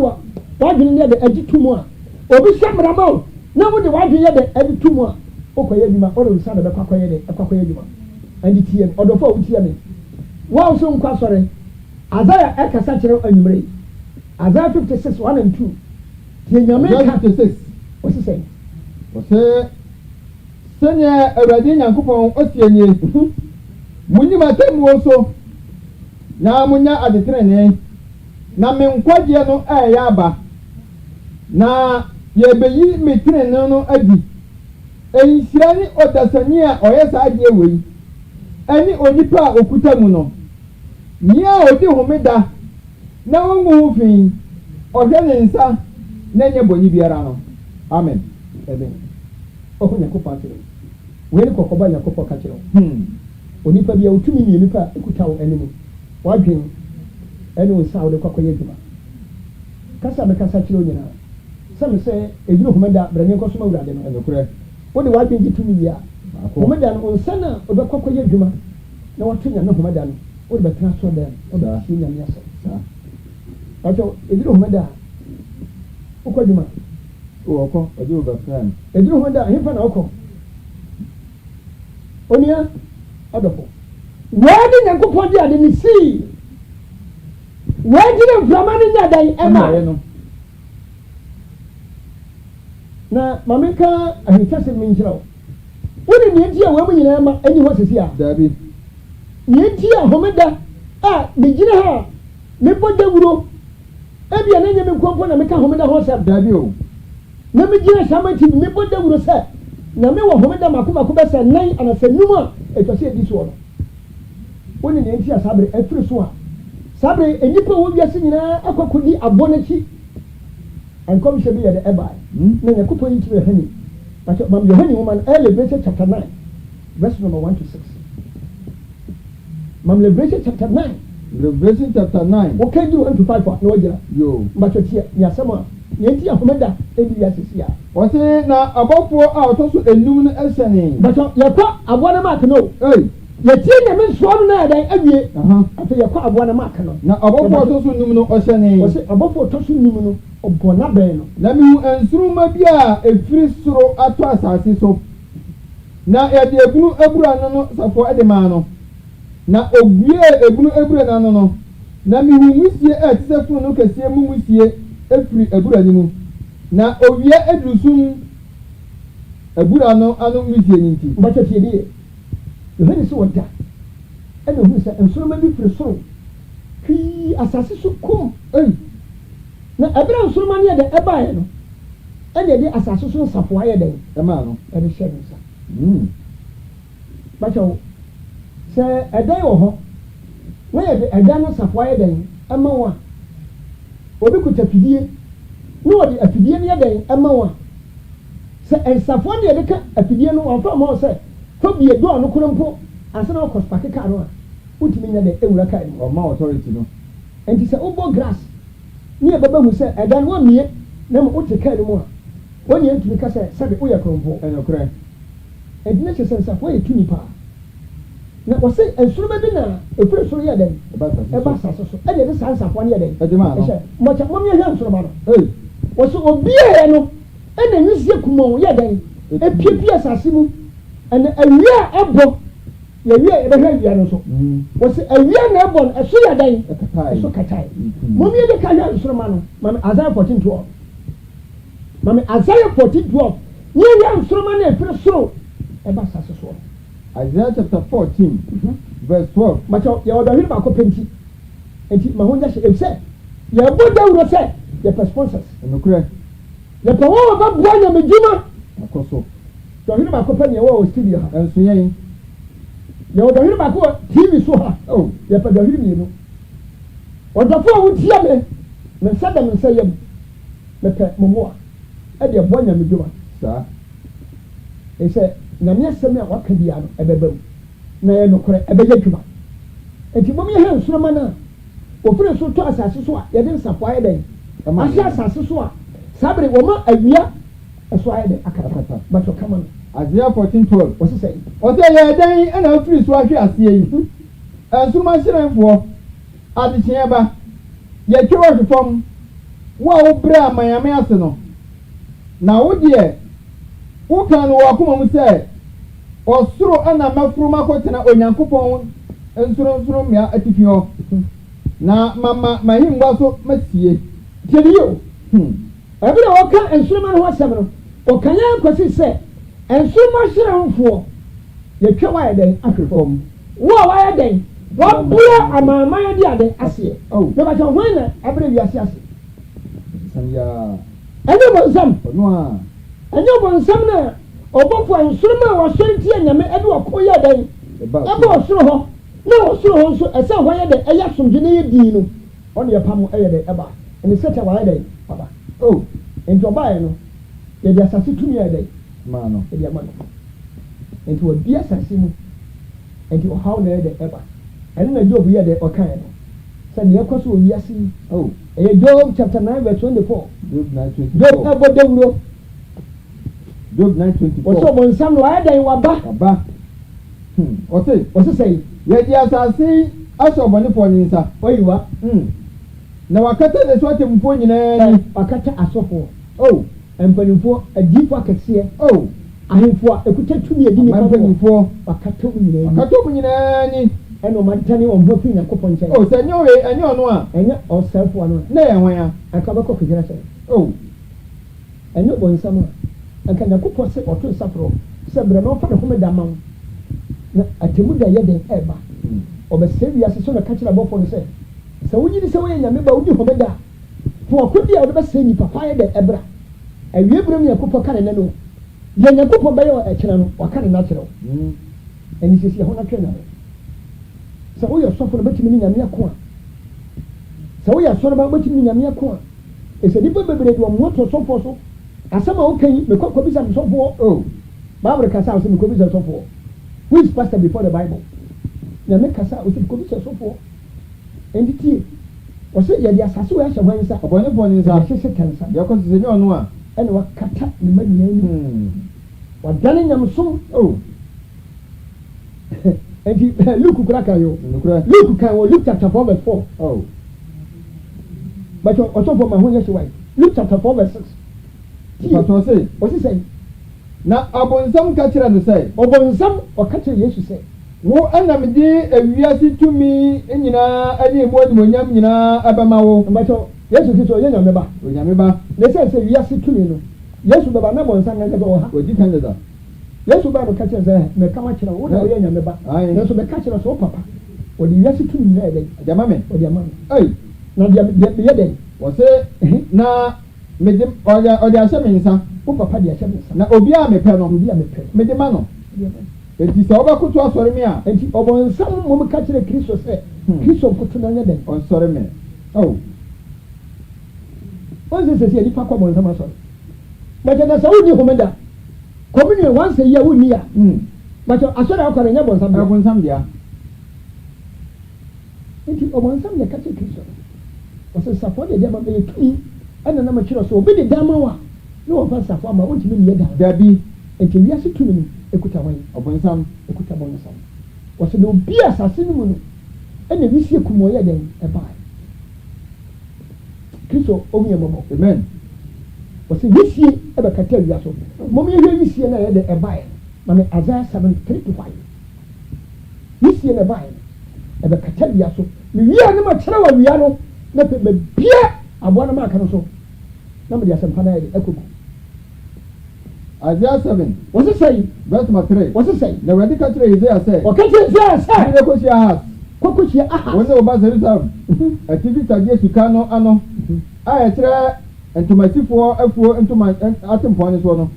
w'adwene no yɛde agye to mu a obi hyɛ mmara ma wo na wode w'adwene yɛde agye to mu a wokɔyɛ adwuma wode wosa de bɛkɔ akɔyɛ adwuma ɛnde tie no ɔdɔfo a wotie me wo nso nkɔ asɔre Isaiah ɛkasa kyerɛ anwummere Isaiah 56:1 and 2 Yenyame 26 what's he saying? Ose senya awurade nyankopɔn osienye munyim atem wo so na munya adetrene na me nkwagye no ɛyɛ aba na yebeyi me trene no adi enhyira ni odasani a ɔyɛ saa ade wei ani onipa a okuta mu no nia odi homeda na wongu fin ɔhwɛ ne nsa na nye bɔnyi biara no amen ɔhɔ Nyankopɔn akyerɛ wo ne kɔkɔba Nyankopɔn ka kyerɛ wo onipa bia otumi nie nipa ekuta wo anim wadwen ɛne wo nsa wo de kɔkɔyɛ adwuma kasa me kasa kyerɛ wo nyina sɛ me sɛ edwuma homeda brane nkɔsoma wurade no ɛnokorɛ wo de wadwen gye tumi bia homeda no nsa na obɛkɔkɔyɛ adwuma na wato nya no homeda no wo de bɛtena so dɛm wo de si nya me asɛ ɔtɔ edwuma homeda wokɔ adwuma wɔkɔ ɔde wo bɛfrɛ no edwuma homeda hemfa na wokɔ onia adɔfo wɔde Nyankopɔn de ade ne sii wɔde ne mframa ne nya dan ɛma na mame ka ahintase me nkyerɛ wo wone ne nti a wɔn mu nyinaa ma ani hɔ sisi a dabi ne nti a homeda a megyina ha mebɔ dawuro ebia na nyɛ me nkompo na meka homeda ho sɛ dabi o na megyina samati mebɔ dawuro sɛ na me wɔ homeda mako bɛsɛ nan anasɛ num a etwa sɛ edi so no wone ne nti a sabre afiri so a sabre enipa wo wiase nyinaa akɔkɔdi abɔ n'akyi nkɔmhyɛ bi yɛ de ɛbae na Nyankopɔn yi kyerɛ hani but mam Yohane woman Revelation chapter 9 verse number 1 to 6 mam Revelation chapter 9 Revelation chapter 9 okay do 1 to 5 na wagyina yo but tie ni asɛm a yɛnti ahomeda ebi asisi a ɔse na abɔfoɔ a ɔtɔ so enum no ɛhyɛne but yɛkɔ aboa na mark no yɛtie nyame nsoɔ no na yɛdan awie afei yɛkɔ aboa na mark no na abɔfoɔ ɔtɔ so enum no ɔhyɛne ɔse abɔfoɔ ɔtɔ so enum no ɔbɔ n'abɛn no na mihu nsoroma bi a efiri soro ato asase so na yɛde ebunu ebura no safo ɛde maa no na obue ebunu ebura no no na mihu musie a ɛte sɛ funu no kɛseɛ mu musie efiri ebura no mu na owia edurusum ebura no ano musie nyinti mbɔtɔ tie die yohane sɛ wɔda ɛna ohun sɛ nsoroma bi firi soro hwii asase so kum na ɛbɛrɛ nsoroma no yɛ dɛ ɛbaeɛ no ɛna yɛde asase so nsafo ayɛ dɛn ɛmaa no ɛde hyɛ ne nsa bàtɛ sɛ ɛdan wɔ hɔ na yɛde ɛdan no nsafo ayɛ dɛn ɛma wɔn a obi kuta fidie na wɔde afidie no yɛ dɛn ɛma wɔn a sɛ nsafo no yɛde ka afidie no wɔn fa ma wɔ sɛ fobie dɔɔ no koro mpo asa na ɔkɔ spaki kaa no a wotumi nya dɛ ewura kaa no ɔma authority no nti sɛ wobɔ grass ne yɛbɛbɛ hu sɛ ɛdan no wɔmmie na ma wote kaa no mu a wɔn yɛn tumi ka sɛ sɛde woyɛ korompo ɛnokorɛ ɛdi ne kyɛ sɛ nsafo yɛ tumi paa na wɔsɛ nsoroma bi na efiri soro yɛ dɛn ɛba asase so ɛde yɛde saa nsafo no yɛ dɛn ɛde maa no ɛhyɛ mɔkyɛ mɔmi yɛ nsoroma no wɔsɛ obiara no ɛna nwisie kumɔn yɛ dɛn epiepie asase mu ɛna awia a ɛbɔ yɛwia yɛbɛhwɛ awia no so wɔsɛ awia na ɛbɔ no ɛso yɛ dɛn ɛso katae mɔmi yɛ de ka yɛ nsoroma no mami Isaiah 14:12 mami Isaiah 14:12 nye yɛ nsoroma na efiri soro ɛba asase so. Isaiah chapter 14 verse 12 macho ya wadahiri baako penti enti mahonja hye efse ya boda wuro se ya sponsors ɛnokorɛ ya pa wo ba bua nya medjuma akɔso dahiri baako pani ya wo studio ha ɛnso yɛn ya wadahiri baako TV so ha ya pa dahiri mienu wadafo wo tia me sada me sɛ yam me pɛ momoa e de bua nya medjuma saa ɛsɛ na me asɛm a waka bia no ɛbɛbam na yɛ nokorɛ ɛbɛyɛ dwuma enti mom yɛ ha nsoroma no a ofiri so to asase so a yɛde nsafo ayɛ dɛn ahyɛ asase so a saa bere wɔma awia ɛso ayɛ dɛn akata bato kama no Isaiah 14:12 wɔse sɛ ɔsɛ yɛ dɛn ɛna afiri so ahwɛ aseɛ yi nsoroma hyerɛnfoɔ adekyeɛ ba yɛtwe wɔhwe fam wo a wobrɛ amanyame ase no na wo deɛ woka no wɔ akoma mu sɛ ɔsoro ɛna mɛforo makɔtena onyankopɔn nsoro mmea atifi hɔ na mama mahimba so masie tiɛde yio Every oka and Suman was seven. Or can you quasi say? And so much for the Kawai day after home. What wire day? What beer am I my dear day? I see. Oh, no matter when every year. Anyone some. No. And you want some now. Or both one Suman was 20 and you may ever acquire day. About so. No, so I saw why the Ayasum Genea Dino on your palm air day about. And it's such a wide day, Papa. Oh, and to buy no. There is a 2 year day. Mano, and your money. And to a dear assassin and to how near the ever. And then a job here, the Okano. Send your cost will be a scene. Oh, a Job chapter 9, verse 24. Job 9:24. Job about the road. Job 9:24. What's up on some wire day? Waba. What's it? What's it say? Yet, yes, I see. I saw one for Nisa. Where you are? Now I cut the sweat and point in a cut a sofa. Oh, and putting for a deep pocket here. Oh, I have for a good to me a dinner for a cut open in any. And no man telling on working a coupon. Oh, Senor, and you're no and or self one. Nay, where I cover coffee. Oh, and no one summer. And can a coupon say or two suffer. Several no for the home damn. A Timuda Yadin ever. Or the serious son of catching a ball for the same. So we did say, and remember, would you come back? For could be out of the same papaya de Ebra. And we bring me a couple can and no. Then a couple by a channel or can natural. And this is your own trainer. So we are suffering about me and mere corn. So we are sorry about what you mean and mere corn. It's a different baby to a motor so for so. As some okay, the cock copies and so forth. Oh, Barbara Casas and copies and so forth. Who is pastor before the Bible? Now make Casa with the copies and so forth. And the tea was it the assassination when it's upon the point is our sister cancer. Your constitution on one. And what cut up the money. What done them so? Oh, and he look cracker you. Look, can look at 4 verse 4. Oh, but also for my own way. Look at 4 verse 6. What was it? What's he saying? Now, upon some catcher to say, upon some or catcher, yes, you say. Wo anam di awiase tumi nyina ani modimo nyam nyina abamawo mbacho Yesu Kristo ye nyameba ne say wiase tumi no Yesu baba na bonsa na go ha odi kanada Yesu ba no kache say me kama kira wo na ye nyameba Yesu be kache so papa odi wiase tumi na ede jama me odi ama ei na dia ye den wo se na me dem odi ashe me nsa wo papa dia ashe me nsa na obi a me pe no me dem ano enti sɛ wobɛkoto asɔre me a enti ɔbɔnsam mom ka kyerɛ Kristo sɛ Kristo koto na nyɛ den ɔnsɔre me oh ɔnsɛ sɛ sɛ nipa kɔ bɔnsam asɔre bɛtɛ na sɛ wonni homeda communion once a year wonni a bɛtɛ asɔre akɔre nyɛ bɔnsam dia enti ɔbɔnsam yɛ ka kyerɛ Kristo ɔsɛ safo de deɛ ma bɛyɛ tumi ɛna na makyerɛ so obi de dama wa na wɔfa safo ama wontumi ne yɛ da dabi enti wiase tumi no ekuta wan obonsam ekuta bonsam wose no bi asase no mu no ene wisie kumo ye den e bai Kristo omiye momo amen wose wisie e be kata wiaso mom ye wisie na ye de e bai na me Isaiah 7:3-5 wisie na bai e be kata wiaso me wia ne ma kyerɛ wa wia no na pe be bia aboa na ma aka no so na me de asɛmpa na ye ekoku Isaiah 7. What's it say? Verse 3. What's it say? The radical Isaiah said. Okay, Isaiah. Kokoshia has. When the Jerusalem, a TV Jesus Kano ano. I try and to my tifo afuo into my atom point is one.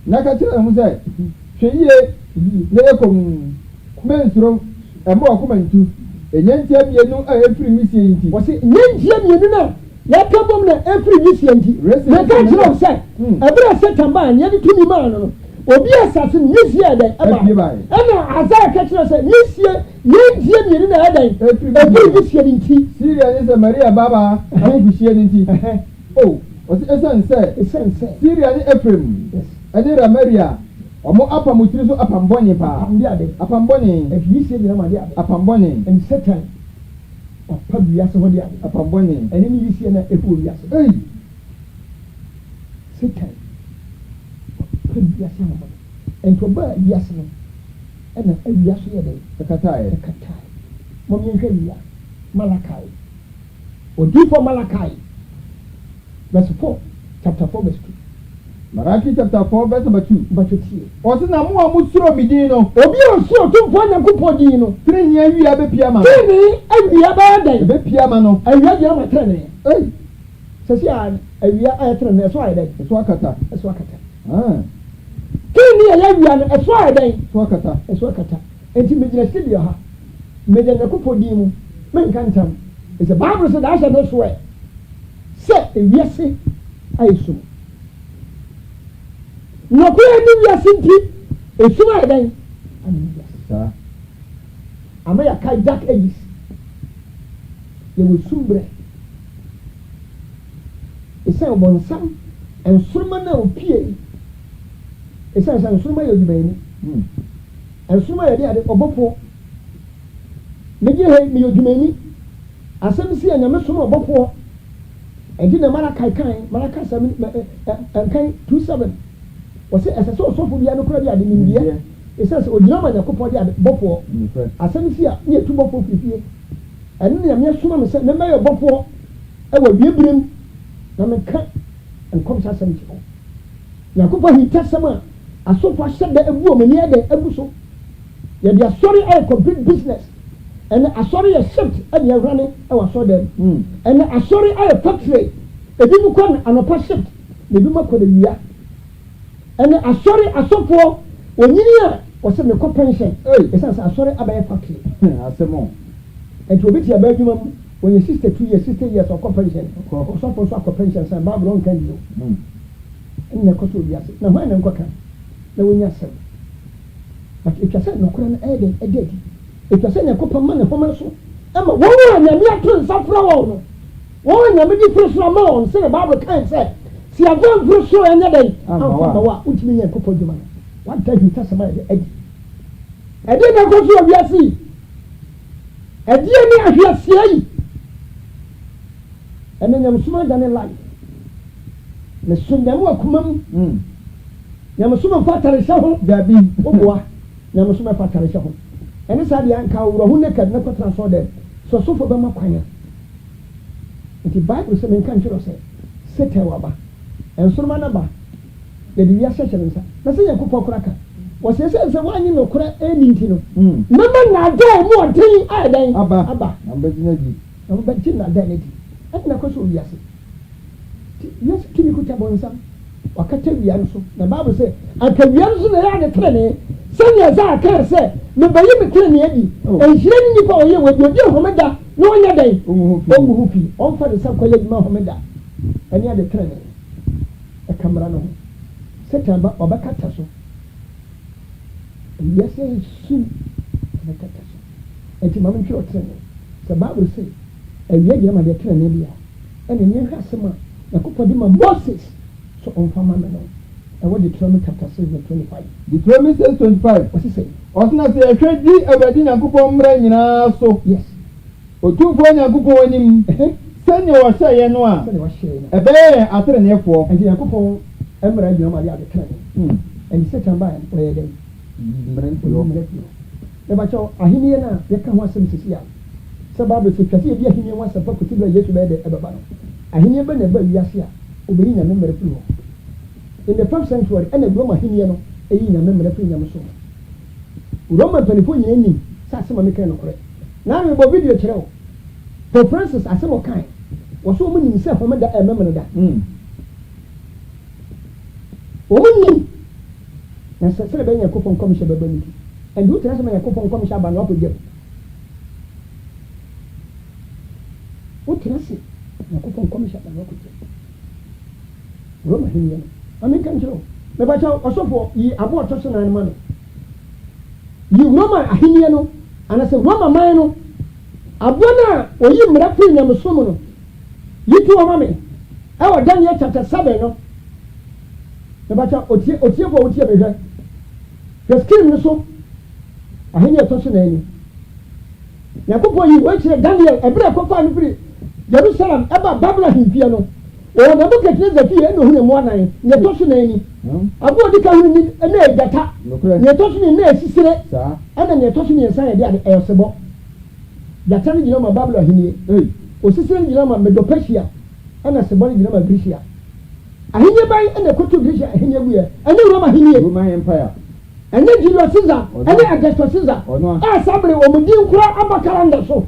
Naka tell him say. She ye na kom mensro e mo akomantu. Enyantia bienu a efiri misi enti. What's it? Nyantia bienu na ya kabom na every misi enti. Na ka tell say. Ebra Satan ba nya de tumi ma no. Obi asase misi eden eba. Ana Isaiah ka tell say misi nyantia bienu na eden. Every misi enti. Syria is Maria Baba. Abushie enti. Oh, was it say. Syria ni Ephraim. Yes. Adira Maria. Omo apamutiri so apamboni pa. Apamboni. Misi de na ma de ade. Apamboni. And Satan papa biase ho de ade. Apamboni. Ene ni misi na efu biase. Hey. Satan papa biase ho. Ento ba biase no. Ena biase ye de Katae. Mo mi hwe ya. Malakai. Odi for Malakai. Verse 4. chapter 4 verse 2. Malaki chapter 4 verse number 2. But you see, Ɔsi na mu a mu suro mi din no. obi osuro to fo Nyankopɔn din no. Tiri nyɛ wia bɛ pia ma. Tiri awia ba dan. Bɛ pia ma no. Awia dia ma tiri ne. Ei. Sɛsi awia ayɛ tiri ne so ayɛ dan. Ɛso akata. Ɛso akata. Ah. Tiri ayɛ awia no ɛso ayɛ dan. Ɛso akata. Ɛso akata. Enti me gyina studio ha. Me gyina Nyankopɔn din mu. Me nka ntam. It's a Bible said I shall not swear. Sɛ ewiase ayɛ sum. Nɔkɔɛ ni wiase nti esum ayɛ dan. Saa. Ama yɛ ka dark ages. Yɛwɔ sum brɛ. Esan ɔbɔnsam nsoroma na opie. Esan nsoroma yɛ odwumayɛni. Nsoroma yɛ de ade ɔbɔfoɔ. Megye he me odwumayɛni. Asɛm si a nyame som ɔbɔfoɔ. Ɛdi na Malakai kan 2:7. Wɔsɛ ɛsɛ sɛ ɔsɔfo bia no kora de ade nimdeɛ. Esan sɛ ogyina ma Nyankopɔn de ade bɔfoɔ. Asɛm si a ne etu bɔfoɔ fifie. Ɛno na nyame soma me sɛ me mɛyɛ bɔfoɔ ɛwɔ wiebirem na meka nkɔmhyɛ asɛm kyerɛ wo. Nyankopɔn hintasɛm a asɔfo ahyɛ da abu ɔmani ɛdɛ abu so. Yɛde asɔre ayɛ complete business. Ɛnna asɔre yɛ shift ɛde awurane ɛwɔ asɔre dɛm. Ɛnna asɔre ayɛ factory. Ebi mu kɔ no anɔpa shift na ebi mu akɔ no wia. Ɛnna asɔre asɔfoɔ onyini a wɔsɛ mekɔ pension. Ɛsan sɛ asɔre abɛyɛ factory. Asɛm. Ɛnti obi ti abɛɛ adwuma mu wɔnyɛ 62 years 60 years ɔkɔ pension. Ɔsɔfo nso akɔ pension sɛ baabolo nka nyi o. Ɛnna ɛkɔ so obi ase na hɔn na nkɔka na wɔnya asɛm. But etwa sɛ nɔkora no ɛyɛ dɛ ɛdɛ di. Etwa sɛ Nyankopɔn ma ne homa so ama wɔn a nyame ato nsa fura wɔn no wɔn a nyame di firi soro ama wɔn sɛ ne baabolo kan sɛ si afa mfiri soro ɛnyɛ dɛ amfa ma wa wotumi nyɛ Nyankopɔn dwuma no wada hintasɛm ayɛ dɛ adi ɛdi na ɛkɔ so wɔ wiase yi ɛdeɛ ne ahweaseɛ yi ɛnɛ nyamesoma dane life ne so nyame wɔ akoma mu nyamesoma mfa atarehyɛ ho daabi woboa nyamesoma mfa atarehyɛ ho ɛne saa deɛ anka wurɔho ne kɛd ne kɔtena sɔ dɛ sɛ ɔsɔfo bɛma kwan a nti Bible sɛ menka nkyerɛ sɛ Satan waba nsoroma no ba yɛde wiase hyɛ ne nsa na sɛ Nyankopɔn kora ka wɔsɛ sɛ sɛ woanye nokora ɛni nti no mɛma nnaada a mu ɔden ayɛ dɛn aba na mbɛgyina di na mbɛgye nnaada no di ɛde na kɔ sɛ owiase wiase tumi kuta bɔnsam wakata wia no so na Bible sɛ anka wia no so na yɛ ade tenenee sɛnea sɛ aka sɛ mebɛyi me tenenee adi ɛnhyira ne nnipa ɔyɛ wadi odi ahomeda na ɔnyɛ dɛn ɔngu ho fi ɔmfa ne sɛ kɔyɛ adwuma ahomeda ɛne ade tenenee ɛka mmara no ho Satan ba ɔbɛkata so wiase yɛ sum ɔbɛkata so ɛnti ma mentwerɛ tenenee sɛ Bible sɛ awia gyina ma deɛ tenenee bi a ɛne nyɛhwɛ asɛm a Nyankopɔn de ma Moses so ɔmfa ma me no ɛwɔ Deuteronomy chapter 6:25. Deuteronomy 6:25. Wɔsi sɛ ɔsena sɛ yɛhwɛ di Awurade Nyankopɔn mmara nyinaa so. Yes. Otumfoɔ Nyankopɔn anim sɛnea wɔhyɛeɛ no a ɛbɛyɛ atereneefoɔ. Ɛnti Nyankopɔn mmara gyina ma de ade tenenee. Ɛnti Satan baa ɔyɛ dɛn mmerɛntiɛ. Ɛbɛkyɛw ahenni no a yɛka ho asɛm sisi a sɛ Bible sɛ twa sɛ yɛdi ahenni ho asɛm pa kosi bɛ Yesu bɛyɛ dɛ ɛbɛba no ahenni bɛ na ɛba wiase a obɛyi nyame mmerɛ firi hɔ. In the 1st century ɛna Roma ahenni no ɛyi nyame mmerɛ firi nyame so. Roma mpanimfoɔ nyinaa nim sɛ asɛm a meka no korɛ na mebɔ video kyerɛ wo Pope Francis asɛm ɔkae wɔso ɔmo nim sɛ homeda ɛmɛmene da ɔmo nim na sɛ sɛ bɛyɛ Nyankopɔn nkɔmhyɛ bɛba no ti ɛnti wotina sɛ ma Nyankopɔn nkɔmhyɛ aba no apɔgyam wotina sɛ Nyankopɔn nkɔmhyɛ aba no apɔgyam Roma ahenni no ame nka nkyerɛ wo mebɛkyɛ ɔsɔfoɔ yi aboɔ ɔtɔ so nan ma no yi Roma ahenni no anasɛ Roma man no aboɔ no a ɔyi mmara firi nyamesom no yi to ɔma me ɛwɔ Daniel chapter 7 no mebɛkyɛ otiefoɔ wotie mehwɛ hwɛ screen no so ahenni ɛtɔ so nan ni Nyankopɔn yi wɔakyerɛ Daniel ɛberɛ ɛkɔfaa no firi Jerusalem ɛba Babylon ahemfie no o na bu kete zafi e no hu ne mo anan ne to so na ni abu odi ka hu ni na ejata ne to so ni na esisire ana ne to so ni ensan ye de ade eyosebo jata ni gina ma Babylon ahenie o sisire gina ma Medo-Persia ana sebo ni gina ma Grecia ahenye ban ene koto Greece ahenye gu ye ene Roma ahenye Roman Empire ene Julius Caesar ene Augustus Caesar sabre omudi nkura abakaranda so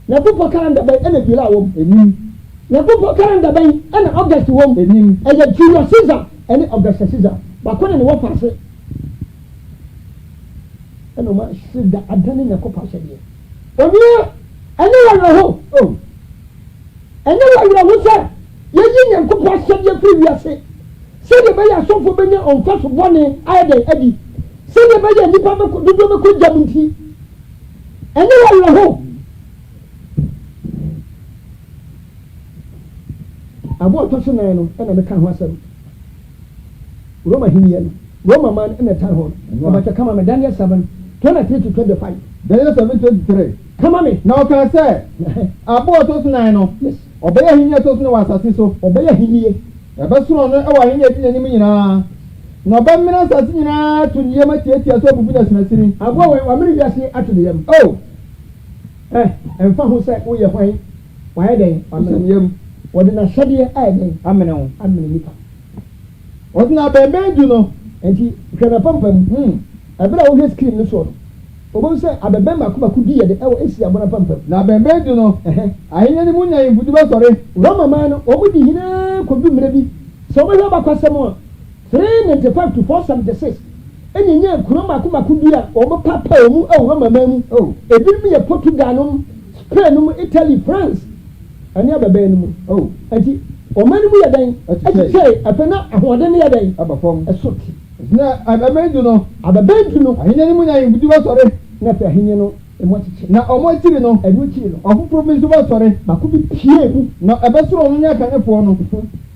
na popo karanda ban ene bila wom enim na popo karanda ban ene August wom enim ene Julius Caesar ene Augustus Caesar ba kone ne wo fase ene ma sida adane ne ko pase de obi ene wa ho ene wa ho se yeji ne ko pase de previous se de be ya sofo benya on fa so bone ayde adi se de be ya nipa be dodo be ko jamunti ene wa ho abo to so nan no ena me ka ho asem Roma hiniye no Roma man ena tar ho ba ta kama me Daniel 7:23-25 Daniel 7:23 kama me na o ka say abo to so nan no obeya hiniye to so no wasase so obeya hiniye ebe soro no e wa hiniye ti anim nyina na oba mmena asase nyina to niye ma tietia so bubu da sinasiri abo wa mmiri wiase ato de yam emfa ho say wo ye hwan wa ye den amem wode na hyede ayden amene ho amene nipa wode na bebendu no enti hwena pampam abira wo screen no so obo say abeben makomaku di ye de e wo esi abona pampam na bebendu no ahenya ni munya yifudu ba sore Roma man no obo di hina ko bi mre bi so obo ba kwasem o 395 to 476 enyenye kuro makomaku di a obo papa omu e Roma man mu ebi mi ye Portugal no Spain no Italy France ani abeben mu enti o man mu ye dan ati afena ahode ne ye dan abafom esoti na abebendu no ahenya ni munya yifudu ba sore na fa ahenye no emochiche na omochiri no enuchiri no ofufuro bi so ba sore makobi pie mu na ebesoro no nya kanefo no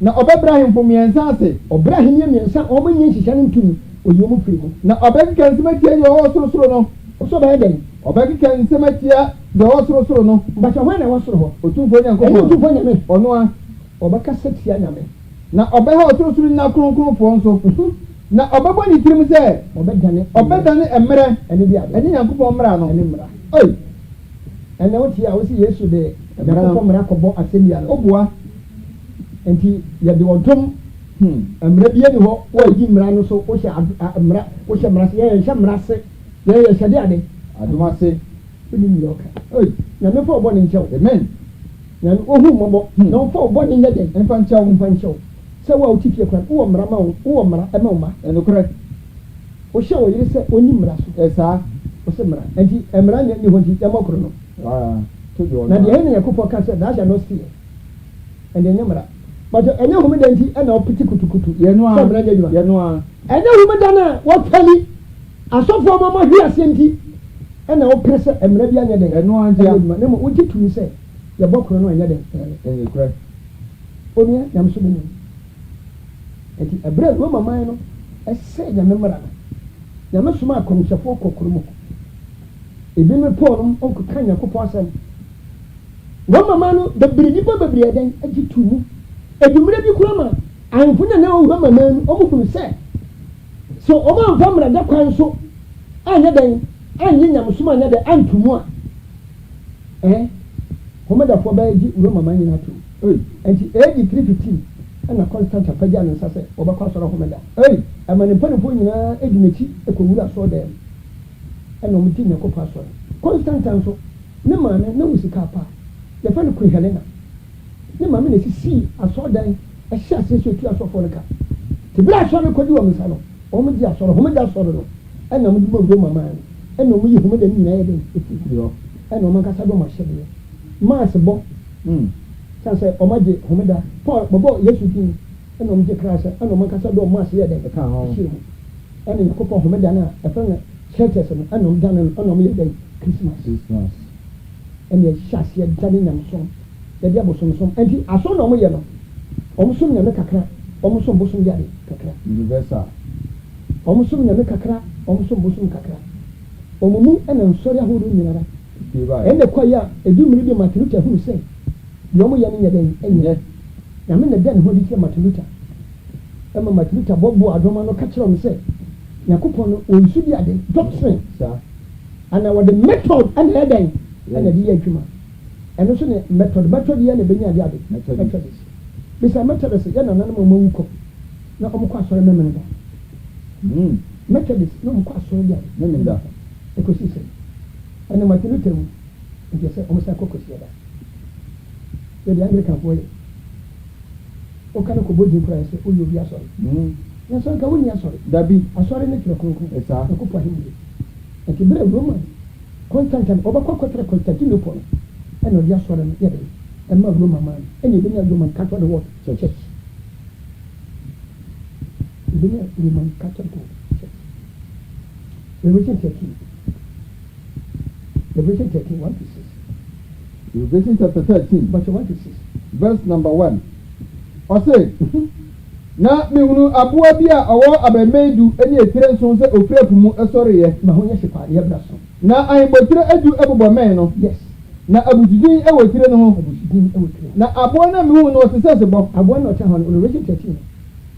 na obebrahim fo miensa ase obrahim ye miensa o mo nyin hihya ntumi oyomu firi mu na obekika nsematia ye o soro no so ba eden obekika nsematia de o soro no bacha hwan na wo soro ho otumfo nya nkofo otumfo nya me ono a obaka setia nya me na obeha o soro na kronkron fo nso na obebo ni tirim se obedane emre ene dia ene yankofo mra no ene mra ene woti a wosi Yesu de yankofo mra kobo asembia no obua enti ye de wodom emre bia ni ho wo yi mra no so wo hye mra wo hye mra se ye hye mra se ye hye de ade aduma se ni mi oka na me fo obo ni nchew amen na ohu mobo na fo obo ni nyede emfa nchew se wa utifie kwan wo mra ma wo mra e ma uma enokre o hye wo yire se oni mra so esa o se mra enti emra ne ni ho nti ya mokro no to do na de ene yakofo ka se da sha no see ende ne mra but enye hu me denti e na opiti kutukutu ye no a mra jadwa ye no a enye hu me da na wo pali asofo ma hwi ase nti e na wo prese emra bia nya den ye no a ntia ne mo wo jitu se ye bokro no nya den enokre onia nyam so benu enti ebre Roma man no ese nya memra no nya mesoma akomhyefo kokoro mu ebi me Paul onko kanya kopo asem Roma man no de bridi ba babri eden agitu mu edumre bi kura ma anfo na wo Roma man no omo funu se so omo anfa mra da kwan so anya den anya nya mesoma anya de antumu a homeda fo ba gi Roma man nyina to enti edi 315 ana constant apaja no sase obakwa soro homeda amane panfo nyina edi mechi ekowura so dem ana omuti ne ko paso constant anso ne ma ne wusika pa ya fa ne ko helena ne ma me ne sisi aso dan ehia sese otu aso fo nka tibira aso ne kodi wo msa no omu di aso homeda so no ana omu di bo Roma man ana omu yi homeda nyina ye den yo ana omu kasa do ma hyede ma se bo sanse omaje homeda Paul bobo Yesu din eno mje krasa eno mankasa do mo ase yeden ka ho eno ko po homeda na e fa na churches no eno mja na eno mo yeden Christmas eno shase yeden nyam so de dia bosom so enti aso no mo ye no omo som nyame kakra omo som bosom yade kakra universal omo som nyame kakra omo som bosom kakra omo mu eno nsori ahoro nyinara ene kwa ya edumri bi matiruta hu se yomo ya nya den enye na me na den ho di ke matuluta ema matuluta bobo adoma no ka kire me se yakopon no onsu di ade doctrine sa ana what the method ana den ana di adwuma eno so ne method ya na benya ade methodist bisa Methodist ya na nan mo wuko na o mo kwa sori memene da Methodist no mo kwa sori da memene da e ko sise ana matinu temu nje se o mo sa kokosi da e di Anglican boy o kana ko boji price o yo bi asori na so ka woni asori dabi asori ne kiro konko esa ko pa himde e ki bre Roman Constantine oba kokotre Constantinople eno dia asori ne yede e ma Roman man ene bi na Roman Catholic what church bi na Roman Catholic church Revelation 13 1 to 6 Revelation chapter 13 but 1 to 6 verse number 1 Ose na mehunu aboa bi a owo abamedu ene etire nson se ofrefu mu esori ye ma honya sepa ye braso na ayibotire adu ebobɔ men no yes na abusudin ewotire no ho abusudin ewotire na aboa na mehunu no osese bɔ aboa na ɔcha ho no Revelation 13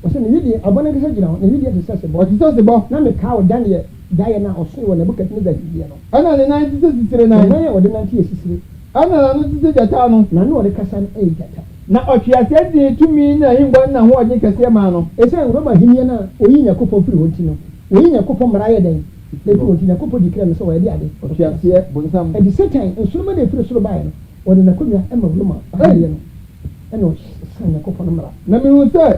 ɔse ne yidi aboa na kisa gyina ho ne yidi osese bɔ osese bɔ na me ka o Daniel dae na ɔso wɔ Nebukadnezar hibie no ana ne nan tise sisire na nan ya wɔde nanti esisire ana na no tise jata no na no wɔde kasa no jata na ɔtwease di tumi na himbɔ na ho ɔgye kɛse ma no ɛsɛ Roma himie na oyi Nyankopɔn firi wɔn ti no oyi Nyankopɔn mmara yɛ den na firi wɔn ti Nyankopɔn di kira no sɛ wɔyɛ de ade ɔtwease bonsam ɛdi Satan nsoroma na efiri soro baeɛ no wɔde n'akonnwa ɛma Roma baayɛ no ɛna ɔsan Nyankopɔn no mmara na mehu sɛ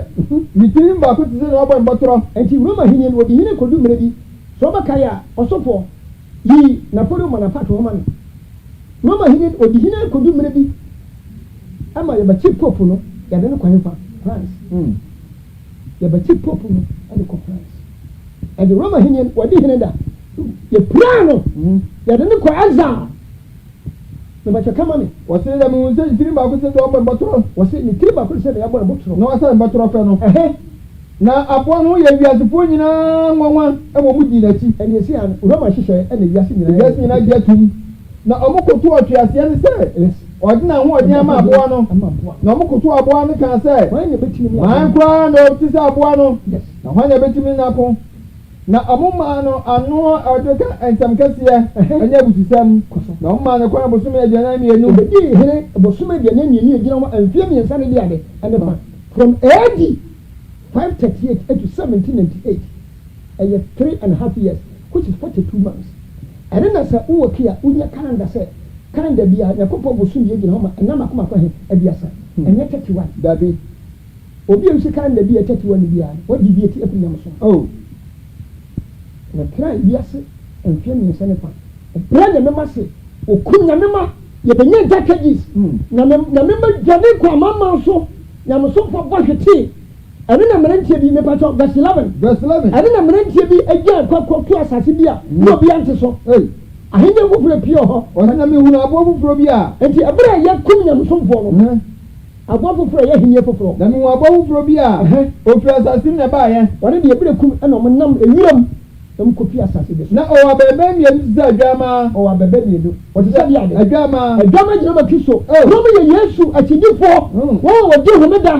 mitiri baako te sɛ na ɔbɔ mbɔtorɔ nti Roma himie no wɔde hine kɔdu mmara bi sɛ ɔbɛkae a ɔsɔfoɔ yi Napoleon ma napato hɔ ma no Roma hine wɔde hine kɔdu mmara bi ama yɛbɛkyi pope no yɛde no kwan fa France yɛbɛkyi pope no ɛde kɔ France ɛde Roma hene wɔde hene da yɛpura no yɛde no kɔ exile na bɛkyɛ kama me wɔse da mehu sɛ mitiri baako sɛ na ɔbɔ mbɔtorɔ wɔse ne tiri baako sɛ na yɛabɔ no bɔtorɔ na wɔsɛ mbɔtorɔ fɛ no na aboa no yɛ wiasefoɔ nyinaa nwanwa ɛwɔ mu di n'akyi ɛne ɛsi a Roma hyehyɛ ɛna wiase nyinaa gye atum na ɔmo koto ɔtweaseɛ no sɛ ɔde na ho ɔde ama aboa no na ɔmo koto aboa no kan sɛ man koraa na ɔte sɛ aboa no na hwan na ɛbɛtumi n'ako na ɔmo maa no ano ɔde ka nsɛm kɛseɛ ɛne abususɛm na ɔmo maa no kwan bosome aduanan mmienu obɛdi hene bosome aduanan mmienu gyina hɔ mfeɛ mmiɛnsa no di ade ɛne fa from AD 538 to 1798 ɛyɛ 3.5 years which is 42 months ɛne na sɛ wowɔ kia wonya calendar sɛ calendar bia Nyankopɔn bosom yɛ gyina hɔ ma ɛnam akoma hɛ abiasa ɛnyɛ 31 dabi obi a nsi calendar bia 31 bia wɔde bi eti apum nyam so na kra wiase mfeɛ mmiɛnsa ne fa bra nyame ma se okum nyame ma yɛbɛnya dakages na nyame ma dwane kɔ amama so nyame so fɔ bɔ hwete ɛne na mmeranteɛ bi mepatɔ verse 11 ɛne na mmeranteɛ bi agya kɔkɔto asase bi a na obi ante so ahenya foforɔ pie hɔ ɔsɛ na mehunu aboa foforɔ bi a nti ɛberɛ a yɛkum nyamesomfoɔ no aboa foforɔ yɛ ahenniɛ foforɔ na mehu aboa foforɔ bi a ɔfiri asase mu na ɛbaeɛ ɔne deɛ ɛberɛ kum ɛna ɔmonam ewuram na mokɔpi asase bi so na ɔwɔ abɛɛbɛ mmienu te sɛ adwamaa ɔwɔ abɛbɛ mmienu ɔte sɛ deɛ ade adwamaa gyina ma Kristo na ɔmoyɛ Yesu akyidifoɔ wɔn a wɔgye homeda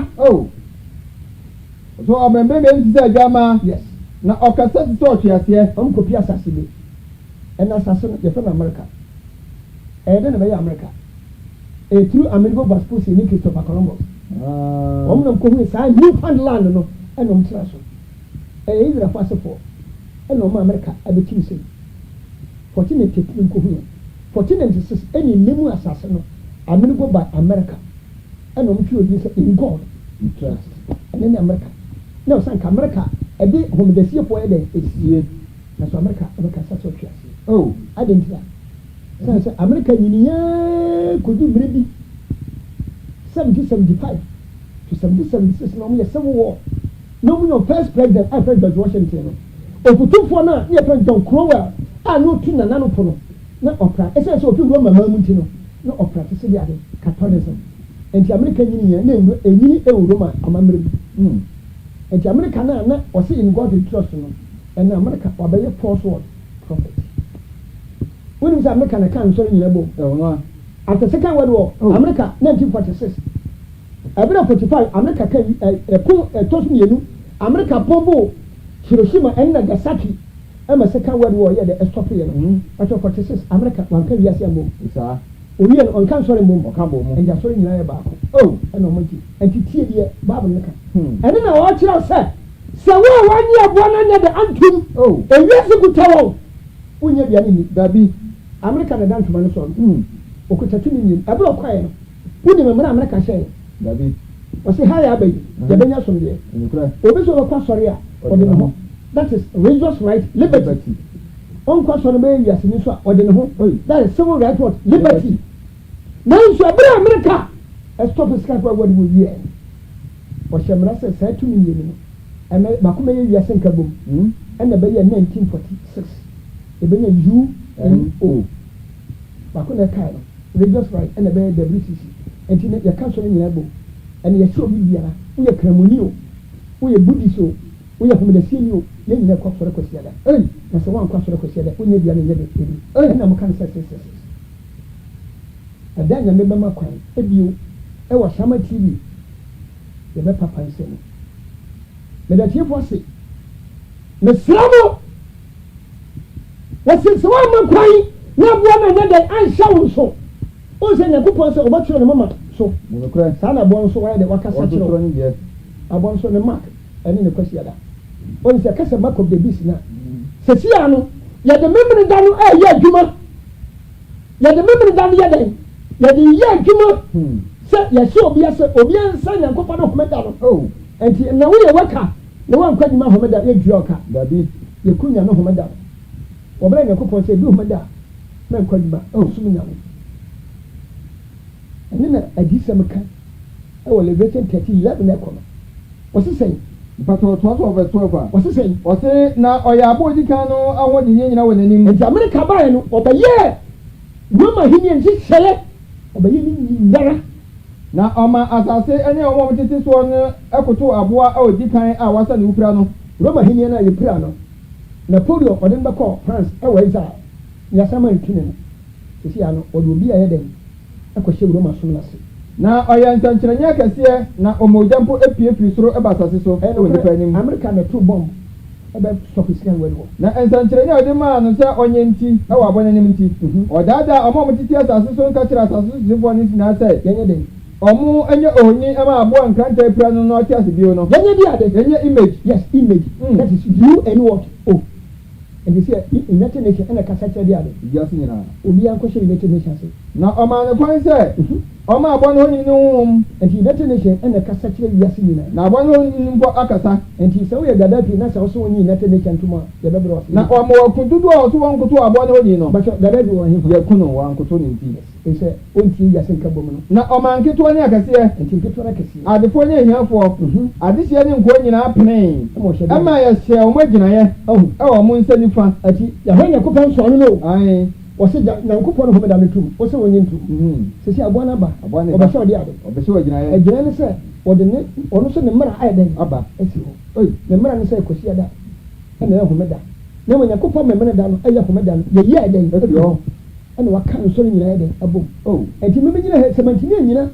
so abɛɛbɛ mmienu te sɛ adwamaa yes na ɔkasa te sɛ ɔtweaseɛ ɔmokɔpi asase bi ɛna asase no yɛfɛ no America ɛyɛ dɛ na bɛyɛ America through Amerigo Vespucci ne Christopher Columbus wɔn nam kɔhu saa Newfoundland no ɛna wɔn tena so ɛyɛ Israelfo asefoɔ ɛna wɔn America abɛkyim sɛ 1493 nkɔhu yɛ 1496 ɛna nemu asase no Amerigo by America ɛna wɔn twi obi sɛ in God we trust ɛna ne America na ɔsan ka America ɛde homodasiefoɔ yɛ dɛ esie na so America ɛbɛkasa sɛ ɔtwe ase adentia sɛ America nyiniaa kodu mmere bi 1775 to 1776 na ɔmo yɛ civil war na ɔmo yɛ first president George Washington no okutufoɔ no a yɛ fɛ John Cromwell a na otu nana no po no na ɔpra ɛsɛ sɛ ofi Roma maa mu nti no na ɔpra te sɛ de ade Catholicism nti America nyiniaa na enyini ɛwɔ Roma amammerɛ bi nti America na ɔsɛ in God we trust no ɛna America wabɛyɛ false word prophet when is America na kan so nyina bom after second world war America 1946 ɛbɛrɛ 45 America kan ɛtɔ so mmienu America bombo Hiroshima and Nagasaki ɛma second world war yɛ de stop yɛ no after 46 America wanka wiase ambom owi en on kan sori mum Oka bo mu. enja sori nyina ye baako Oh. ena o magi entitie die bible ne ka Hmm. ene na wa kira se wo wani aboa na nya de antum Oh. ewiase kutawo unye bia ni Dabi. america na dan tuma no so okuta tumi ni abro kwae no wudi me mra america hye Dabi. o se ha ya bai ya benya som de Nukura. obi so kwa sori a o de ne ho that is religious right liberty on kwa sori be wiase ni so a o de ne ho that is civil right what liberty na nso abra america stop skype wa wadi wo wie o hye mra se sa tumi ni ni eme ba ko me wiase nka bom ena be ye 1946 e benya UNO ba ko na kai no religious right ena be WCC enti ne ya ka so nyina bom ene ya sure bibiara wo ye kramoni o wo ye buddhist o wo ye homodasieni o ye nyina kwa sore kwasiada na se wan kwa sore kwasiada wo nye bia ne nyebe ebi na mo kan se adanya me bema kwan ebio e wa Shama TV ye be papa nsem me da tiefo se me slamo wasinse wa man kwan na bua na nyade an shawo so o se nyakopon se obotro ne mama so Nukura. sana bon so wa de wakasa Wato kiro troni je. abon so ne mark ene ne kwasi ada o se kasa mark of the beast na se sia no ya de memre da no ya adwuma ya de memre da no ya den ya de ya adwuma se ya se obi ansa nyankopon no homeda no Oh. enti na wo ye waka na wan kwadima homeda ye dua oka Dabi. ye kunya no homeda wo bra nyankopon se du homeda na kwadima sum nya no ene na adisem ka e wo Leviticus 13:11 na kono wose sei Pato to verse 12. wose sei Ose na oya abodi kan no awodi nyina wonanim. enti America bae no obaye Roma hini nti sele obaye ni ndara Na ọma asase ene ọmọ tete so no ekoto aboa a odi kan a wasa ne upira no. Roma hini na ye pira no Napoleon odin bako France e wa isa ya sama ntune no sisi ya no odo bi aye den akọhye Roma so na se Na oya ntankyerenya kese na omojampo epiepie soro eba asase so e woni pa nim. America na two bomb ebe sophisticated well. Na ntankyerenya odi ma no se onye nti e wa abone nim nti. Odada ọmọ tete asase so nka kira asase so jefo ni na se yenye den ọmụ enye ohini ama abụọ nkanta epira no na ọtị asibio no yenye di ade yenye image yes image that is you and what oh and you see United Nations and kasa kye di ade yasi nyina obi an kwhye United Nations na ọma ne kwan sɛ ọma abụọ no ni no and United Nations and kasa kye yasi nyina na abụọ no ni mpo akasa and you say we Gaddafi na so so ni United Nations tuma ye bebro was na ọmụ ọkụdudu a ọsọ wọn koto abụọ no ni no but Gaddafi won him yɛ kunu wa nkoto ni nti he say onti yasi nka bom no na ọma nketewa ne akɛseɛ and nketewa na kesi adefoɔ ne ahiafoɔ adehyeɛ ne nkoa nyinaa pene ɛma yɛhyɛ ɔmo agyinaeɛ ɛwɔ ɔmo nsa nifa ati ya hanya kupon so no ae wose na nkupon ho meda netum wose wonye ntum sesi abua na ba obese odi ade ɔbɛhyɛ agyinaeɛ agyina ne sɛ ɔde ne ɔno so ne mmara ayɛ den aba asi ho ne mmara ne sɛ kosi ada ɛna ɛho meda na mo nyakopɔ mmara da no ɛyɛ ho meda no ye yɛ den ɛfi hɔ ɛna waka nso nyina yɛ den abom enti me nyina he semantini nyina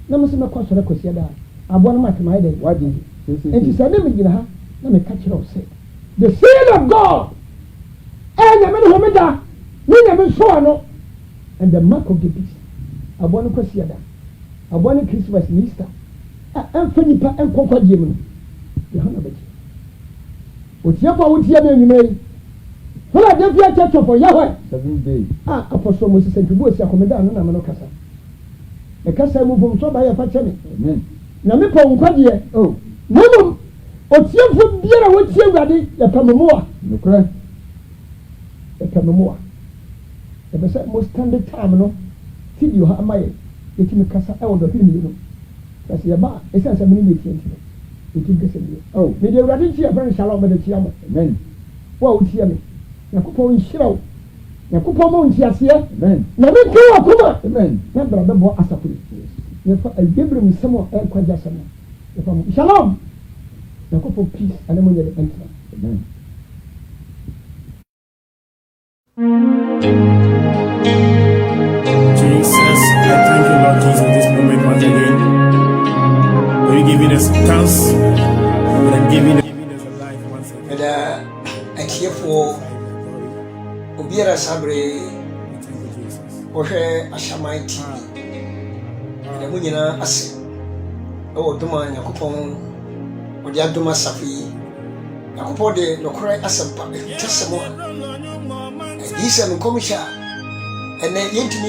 na mo se mekɔ sɔre kosi ada abua no matema ayɛ den wadi enti sɛ ne me gyina ha na me ka kyerɛ wo sɛ the seal of God enya me ho meda me nya me so ano and the mark of the beast abɔ no kosi ada abɔ no Christmas and Easter ɛmfa nipa ɛnkɔkɔ gye mu no yɛhana bɛgye otiefo a wotie me anwuma yi Philadelphia Church of Yahweh 7 days Apostle Moses Ntubu osi akomeda no na me no kasa e kasa mu bom so ba yɛ fa kyɛ me amen na me pɔ nkwadeɛ na mo otiefo biara wotie Awurade yɛ pammoa nokora yɛ pammoa e be sɛ mo stand time no video ha amaye yɛtimi kasa ɛwɔ do hiri mi no kasi yɛ ba esansa me ne tie ntino yɛtimi kasa bi me de Awurade tie fa inshallah me de tie mo amen wa wotie me yakopɔ nhyiraw yakopɔ mo ntiaseɛ amen na me ke wa kuma amen na bra bɛbɔ asafori ne fa agebrim nsɛm a ɛkɔgya sɛm ne fa mo shalom yakopɔ peace ane mo nyɛ de entra amen Jesus, I thank you, Lord Jesus, this moment once again. For you giving us chance, and giving us a life once again. Ada atiefo obiara sabre wohwɛ Ashaman TV na mu nyinaa ase ɛwɔ doma Nyankopɔn ɔde adoma safi Nyankopɔn de nokore asɛmpa ɛtɛsɛm a ɛdi sɛ nkɔmhyɛ a ɛnɛ yɛntumi